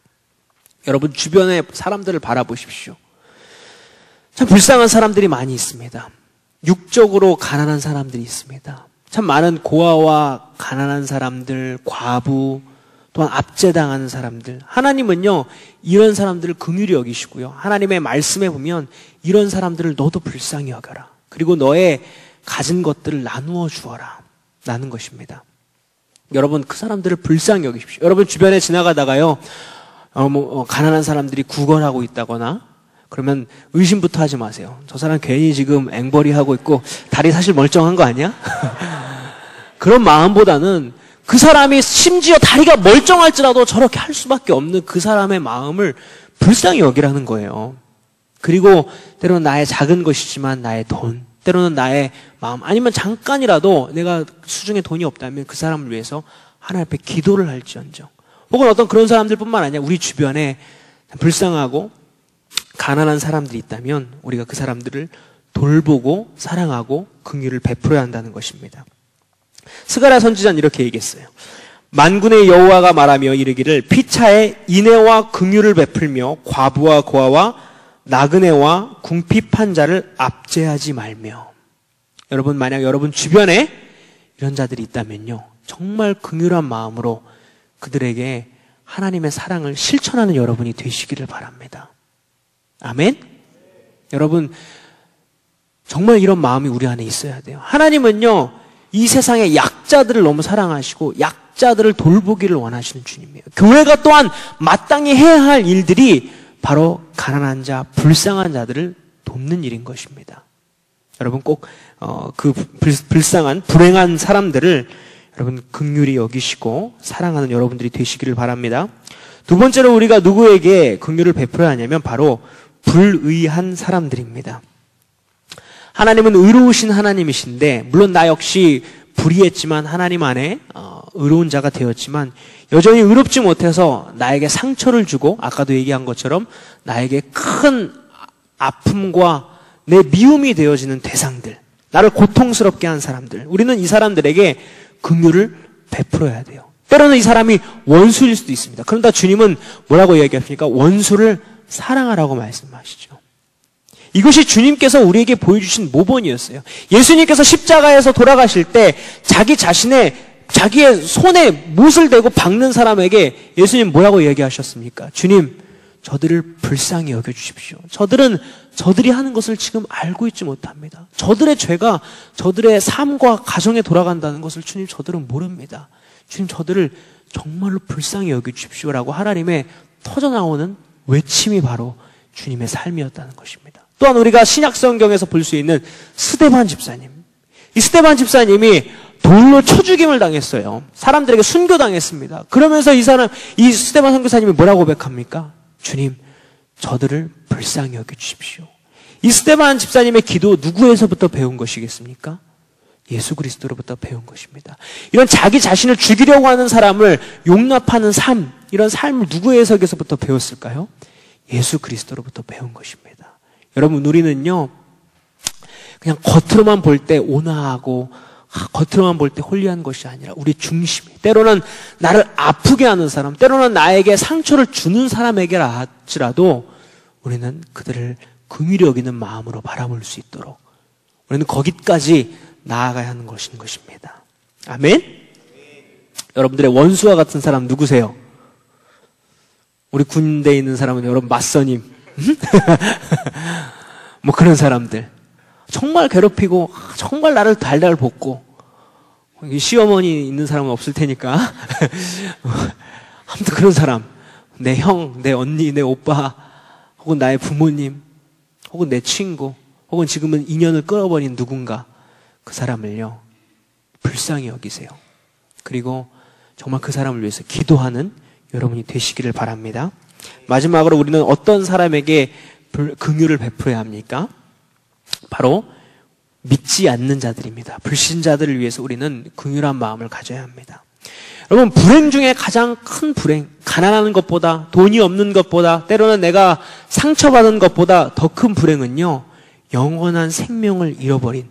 여러분 주변의 사람들을 바라보십시오. 참 불쌍한 사람들이 많이 있습니다. 육적으로 가난한 사람들이 있습니다. 참 많은 고아와 가난한 사람들, 과부, 또한 압제당하는 사람들. 하나님은요 이런 사람들을 긍휼히 여기시고요. 하나님의 말씀에 보면 이런 사람들을 너도 불쌍히 여겨라. 그리고 너의 가진 것들을 나누어 주어라 라는 것입니다. 여러분 그 사람들을 불쌍히 여기십시오. 여러분 주변에 지나가다가요 가난한 사람들이 구걸하고 있다거나 그러면 의심부터 하지 마세요. 저 사람 괜히 지금 앵벌이 하고 있고 다리 사실 멀쩡한 거 아니야? 그런 마음보다는 그 사람이 심지어 다리가 멀쩡할지라도 저렇게 할 수밖에 없는 그 사람의 마음을 불쌍히 여기라는 거예요. 그리고 때로는 나의 작은 것이지만 나의 돈, 때로는 나의 마음, 아니면 잠깐이라도 내가 수중에 돈이 없다면 그 사람을 위해서 하나님 앞에 기도를 할지언정, 혹은 어떤 그런 사람들뿐만 아니라 우리 주변에 불쌍하고 가난한 사람들이 있다면 우리가 그 사람들을 돌보고 사랑하고 긍휼을 베풀어야 한다는 것입니다. 스가랴 선지자는 이렇게 얘기했어요. 만군의 여호와가 말하며 이르기를 피차에 인애와 긍휼을 베풀며 과부와 고아와 나그네와 궁핍한 자를 압제하지 말며. 여러분 만약 여러분 주변에 이런 자들이 있다면요 정말 긍휼한 마음으로 그들에게 하나님의 사랑을 실천하는 여러분이 되시기를 바랍니다. 아멘? 여러분 정말 이런 마음이 우리 안에 있어야 돼요. 하나님은요 이 세상의 약자들을 너무 사랑하시고 약자들을 돌보기를 원하시는 주님이에요. 교회가 또한 마땅히 해야 할 일들이 바로 가난한 자, 불쌍한 자들을 돕는 일인 것입니다. 여러분 꼭 그 불쌍한, 불행한 사람들을 여러분 긍휼히 여기시고 사랑하는 여러분들이 되시기를 바랍니다. 두 번째로 우리가 누구에게 긍휼을 베풀어야 하냐면 바로 불의한 사람들입니다. 하나님은 의로우신 하나님이신데 물론 나 역시 불의했지만 하나님 안에 의로운 자가 되었지만 여전히 의롭지 못해서 나에게 상처를 주고 아까도 얘기한 것처럼 나에게 큰 아픔과 내 미움이 되어지는 대상들, 나를 고통스럽게 한 사람들, 우리는 이 사람들에게 긍휼을 베풀어야 돼요. 때로는 이 사람이 원수일 수도 있습니다. 그런데 주님은 뭐라고 이야기하십니까? 원수를 사랑하라고 말씀하시죠. 이것이 주님께서 우리에게 보여주신 모본이었어요. 예수님께서 십자가에서 돌아가실 때 자기의 손에 못을 대고 박는 사람에게 예수님 뭐라고 이야기하셨습니까? 주님, 저들을 불쌍히 여겨주십시오. 저들이 하는 것을 지금 알고 있지 못합니다. 저들의 죄가 저들의 삶과 가정에 돌아간다는 것을 주님, 저들은 모릅니다. 주님, 저들을 정말로 불쌍히 여겨주십시오라고 하나님의 터져나오는 외침이 바로 주님의 삶이었다는 것입니다. 또한 우리가 신약 성경에서 볼 수 있는 스데반 집사님. 이 스데반 집사님이 돌로 쳐 죽임을 당했어요. 사람들에게 순교당했습니다. 그러면서 이 스데반 선교사님이 뭐라고 고백합니까? 주님, 저들을 불쌍히 여겨주십시오. 이 스데반 집사님의 기도 누구에서부터 배운 것이겠습니까? 예수 그리스도로부터 배운 것입니다. 이런 자기 자신을 죽이려고 하는 사람을 용납하는 삶, 이런 삶을 누구에서부터 배웠을까요? 예수 그리스도로부터 배운 것입니다. 여러분, 우리는요, 그냥 겉으로만 볼 때 온화하고 겉으로만 볼 때 홀리한 것이 아니라 우리 중심이, 때로는 나를 아프게 하는 사람, 때로는 나에게 상처를 주는 사람에게라 할지라도 우리는 그들을 긍휼히 여기는 마음으로 바라볼 수 있도록 우리는 거기까지 나아가야 하는 것입니다. 아멘? 여러분들의 원수와 같은 사람 누구세요? 우리 군대에 있는 사람은 여러분 맞선임. 뭐 그런 사람들. 정말 괴롭히고 정말 나를 달달 볶고, 시어머니 있는 사람은 없을 테니까 아무튼 그런 사람, 내 형, 내 언니, 내 오빠, 혹은 나의 부모님, 혹은 내 친구, 혹은 지금은 인연을 끊어버린 누군가, 그 사람을요 불쌍히 여기세요. 그리고 정말 그 사람을 위해서 기도하는 여러분이 되시기를 바랍니다. 마지막으로 우리는 어떤 사람에게 긍휼을 베풀어야 합니까? 바로 믿지 않는 자들입니다. 불신자들을 위해서 우리는 긍휼한 마음을 가져야 합니다. 여러분, 불행 중에 가장 큰 불행, 가난한 것보다, 돈이 없는 것보다, 때로는 내가 상처받은 것보다 더 큰 불행은요, 영원한 생명을 잃어버린,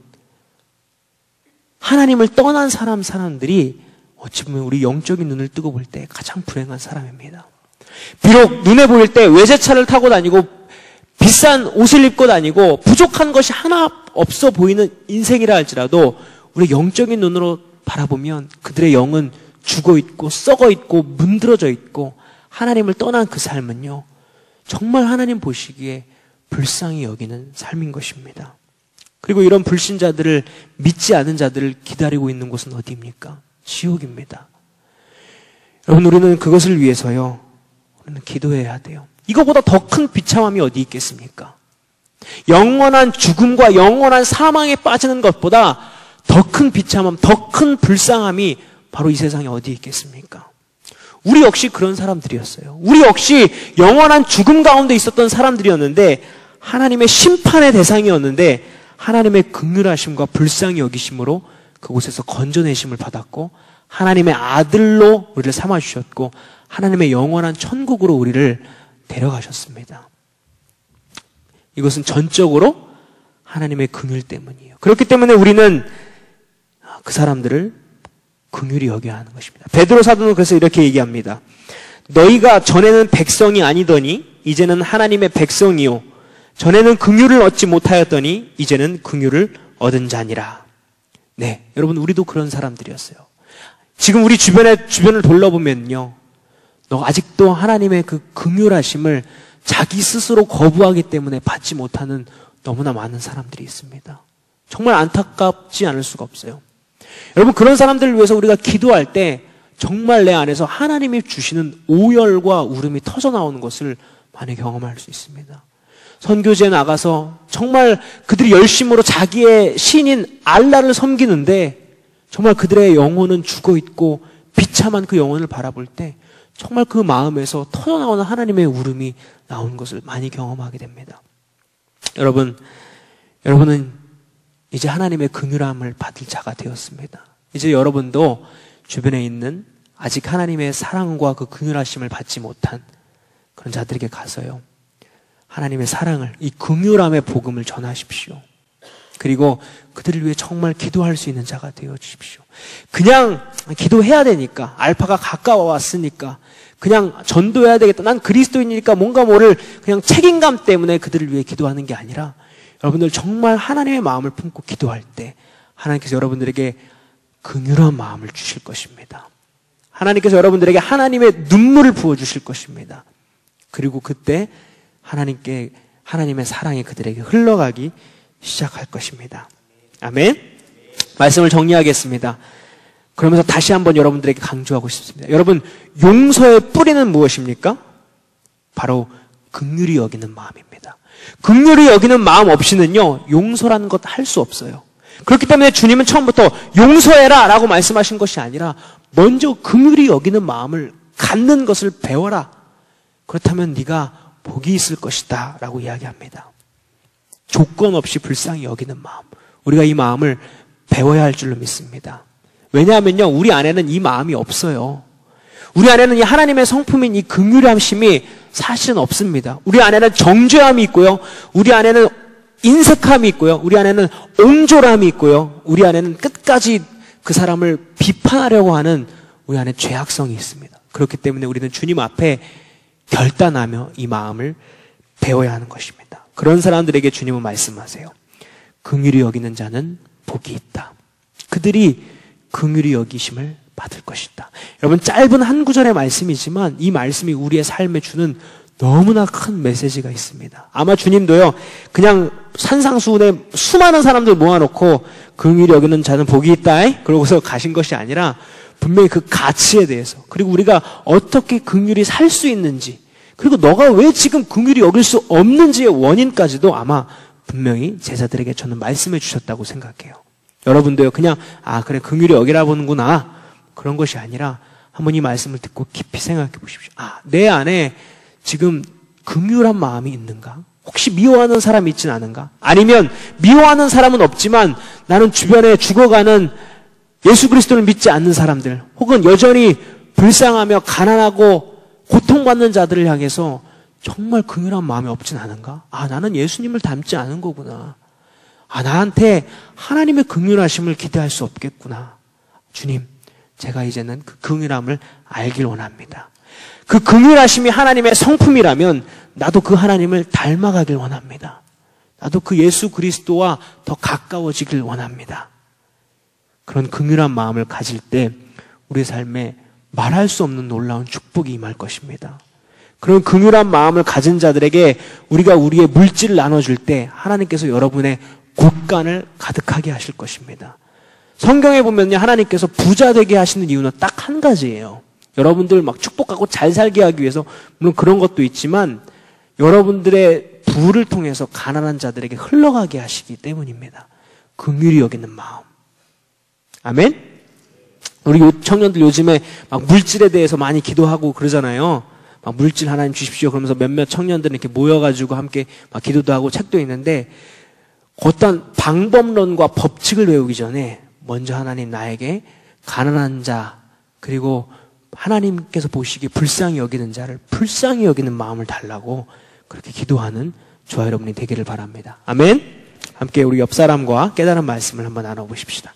하나님을 떠난 사람들이 어찌 보면 우리 영적인 눈을 뜨고 볼 때 가장 불행한 사람입니다. 비록 눈에 보일 때 외제차를 타고 다니고 비싼 옷을 입고 다니고 부족한 것이 하나 없어 보이는 인생이라 할지라도 우리 영적인 눈으로 바라보면 그들의 영은 죽어있고 썩어있고 문드러져 있고 하나님을 떠난 그 삶은요, 정말 하나님 보시기에 불쌍히 여기는 삶인 것입니다. 그리고 이런 불신자들을, 믿지 않은 자들을 기다리고 있는 곳은 어디입니까? 지옥입니다. 여러분, 우리는 그것을 위해서요, 우리는 기도해야 돼요. 이거보다 더 큰 비참함이 어디 있겠습니까? 영원한 죽음과 영원한 사망에 빠지는 것보다 더 큰 비참함, 더 큰 불쌍함이 바로 이 세상에 어디 있겠습니까? 우리 역시 그런 사람들이었어요. 우리 역시 영원한 죽음 가운데 있었던 사람들이었는데, 하나님의 심판의 대상이었는데 하나님의 긍휼하심과 불쌍히 여기심으로 그곳에서 건져내심을 받았고 하나님의 아들로 우리를 삼아주셨고 하나님의 영원한 천국으로 우리를 데려가셨습니다. 이것은 전적으로 하나님의 긍휼 때문이에요. 그렇기 때문에 우리는 그 사람들을 긍휼히 여겨야 하는 것입니다. 베드로 사도는 그래서 이렇게 얘기합니다. 너희가 전에는 백성이 아니더니 이제는 하나님의 백성이요, 전에는 긍휼을 얻지 못하였더니 이제는 긍휼을 얻은 자니라. 네, 여러분, 우리도 그런 사람들이었어요. 지금 우리 주변을 돌아보면요, 너 아직도 하나님의 그 긍휼하심을 자기 스스로 거부하기 때문에 받지 못하는 너무나 많은 사람들이 있습니다. 정말 안타깝지 않을 수가 없어요. 여러분, 그런 사람들을 위해서 우리가 기도할 때 정말 내 안에서 하나님이 주시는 오열과 울음이 터져나오는 것을 많이 경험할 수 있습니다. 선교지에 나가서 정말 그들이 열심으로 자기의 신인 알라를 섬기는데 정말 그들의 영혼은 죽어있고 비참한 그 영혼을 바라볼 때 정말 그 마음에서 터져나오는 하나님의 울음이 나오는 것을 많이 경험하게 됩니다. 여러분은 이제 하나님의 긍휼함을 받을 자가 되었습니다. 이제 여러분도 주변에 있는 아직 하나님의 사랑과 그 긍휼하심을 받지 못한 그런 자들에게 가서요, 하나님의 사랑을, 이 긍휼함의 복음을 전하십시오. 그리고 그들을 위해 정말 기도할 수 있는 자가 되어 주십시오. 그냥 기도해야 되니까, 알파가 가까워 왔으니까 그냥 전도해야 되겠다, 난 그리스도인이니까 뭔가 모를 그냥 책임감 때문에 그들을 위해 기도하는 게 아니라, 여러분들 정말 하나님의 마음을 품고 기도할 때 하나님께서 여러분들에게 긍휼한 마음을 주실 것입니다. 하나님께서 여러분들에게 하나님의 눈물을 부어주실 것입니다. 그리고 그때 하나님의 사랑이 그들에게 흘러가기 시작할 것입니다. 아멘. 말씀을 정리하겠습니다. 그러면서 다시 한번 여러분들에게 강조하고 싶습니다. 여러분, 용서의 뿌리는 무엇입니까? 바로 긍휼히 여기는 마음입니다. 긍휼히 여기는 마음 없이는요, 용서라는 것 할 수 없어요. 그렇기 때문에 주님은 처음부터 용서해라 라고 말씀하신 것이 아니라 먼저 긍휼히 여기는 마음을 갖는 것을 배워라. 그렇다면 네가 복이 있을 것이다 라고 이야기합니다. 조건 없이 불쌍히 여기는 마음, 우리가 이 마음을 배워야 할 줄로 믿습니다. 왜냐하면요, 우리 안에는 이 마음이 없어요. 우리 안에는 이 하나님의 성품인 이 긍휼함심이 사실은 없습니다. 우리 안에는 정죄함이 있고요, 우리 안에는 인색함이 있고요, 우리 안에는 옹졸함이 있고요, 우리 안에는 끝까지 그 사람을 비판하려고 하는 우리 안에 죄악성이 있습니다. 그렇기 때문에 우리는 주님 앞에 결단하며 이 마음을 배워야 하는 것입니다. 그런 사람들에게 주님은 말씀하세요. 긍휼히 여기는 자는 복이 있다. 그들이 긍휼히 여기심을 받을 것이다. 여러분, 짧은 한 구절의 말씀이지만 이 말씀이 우리의 삶에 주는 너무나 큰 메시지가 있습니다. 아마 주님도요, 그냥 산상수훈에 수많은 사람들 모아놓고 긍휼히 여기는 자는 복이 있다 그러고서 가신 것이 아니라 분명히 그 가치에 대해서, 그리고 우리가 어떻게 긍휼히 살 수 있는지, 그리고 너가 왜 지금 긍휼히 여길 수 없는지의 원인까지도 아마 분명히 제자들에게 저는 말씀해 주셨다고 생각해요. 여러분도요, 그냥 그래 긍휼히 여기라 보는구나, 그런 것이 아니라 한번 이 말씀을 듣고 깊이 생각해 보십시오. 내 안에 지금 긍휼한 마음이 있는가? 혹시 미워하는 사람이 있진 않은가? 아니면 미워하는 사람은 없지만 나는 주변에 죽어가는 예수 그리스도를 믿지 않는 사람들, 혹은 여전히 불쌍하며 가난하고 고통받는 자들을 향해서 정말 긍휼한 마음이 없진 않은가? 나는 예수님을 닮지 않은 거구나. 나한테 하나님의 긍휼하심을 기대할 수 없겠구나. 주님, 제가 이제는 그 긍휼함을 알길 원합니다. 그 긍휼하심이 하나님의 성품이라면 나도 그 하나님을 닮아가길 원합니다. 나도 그 예수 그리스도와 더 가까워지길 원합니다. 그런 긍휼한 마음을 가질 때 우리 삶에 말할 수 없는 놀라운 축복이 임할 것입니다. 그런 긍휼한 마음을 가진 자들에게 우리가 우리의 물질을 나눠줄 때 하나님께서 여러분의 곳간을 가득하게 하실 것입니다. 성경에 보면요, 하나님께서 부자 되게 하시는 이유는 딱 한 가지예요. 여러분들 막 축복하고 잘 살게 하기 위해서, 물론 그런 것도 있지만 여러분들의 부를 통해서 가난한 자들에게 흘러가게 하시기 때문입니다. 긍휼히 여기는 마음. 아멘? 우리 청년들 요즘에 막 물질에 대해서 많이 기도하고 그러잖아요. 막 물질 하나님 주십시오 그러면서 몇몇 청년들은 이렇게 모여가지고 함께 막 기도도 하고 책도 있는데, 어떤 방법론과 법칙을 외우기 전에 먼저 하나님 나에게 가난한 자, 그리고 하나님께서 보시기에 불쌍히 여기는 자를 불쌍히 여기는 마음을 달라고 그렇게 기도하는 저와 여러분이 되기를 바랍니다. 아멘. 함께 우리 옆 사람과 깨달은 말씀을 한번 나눠보십시다.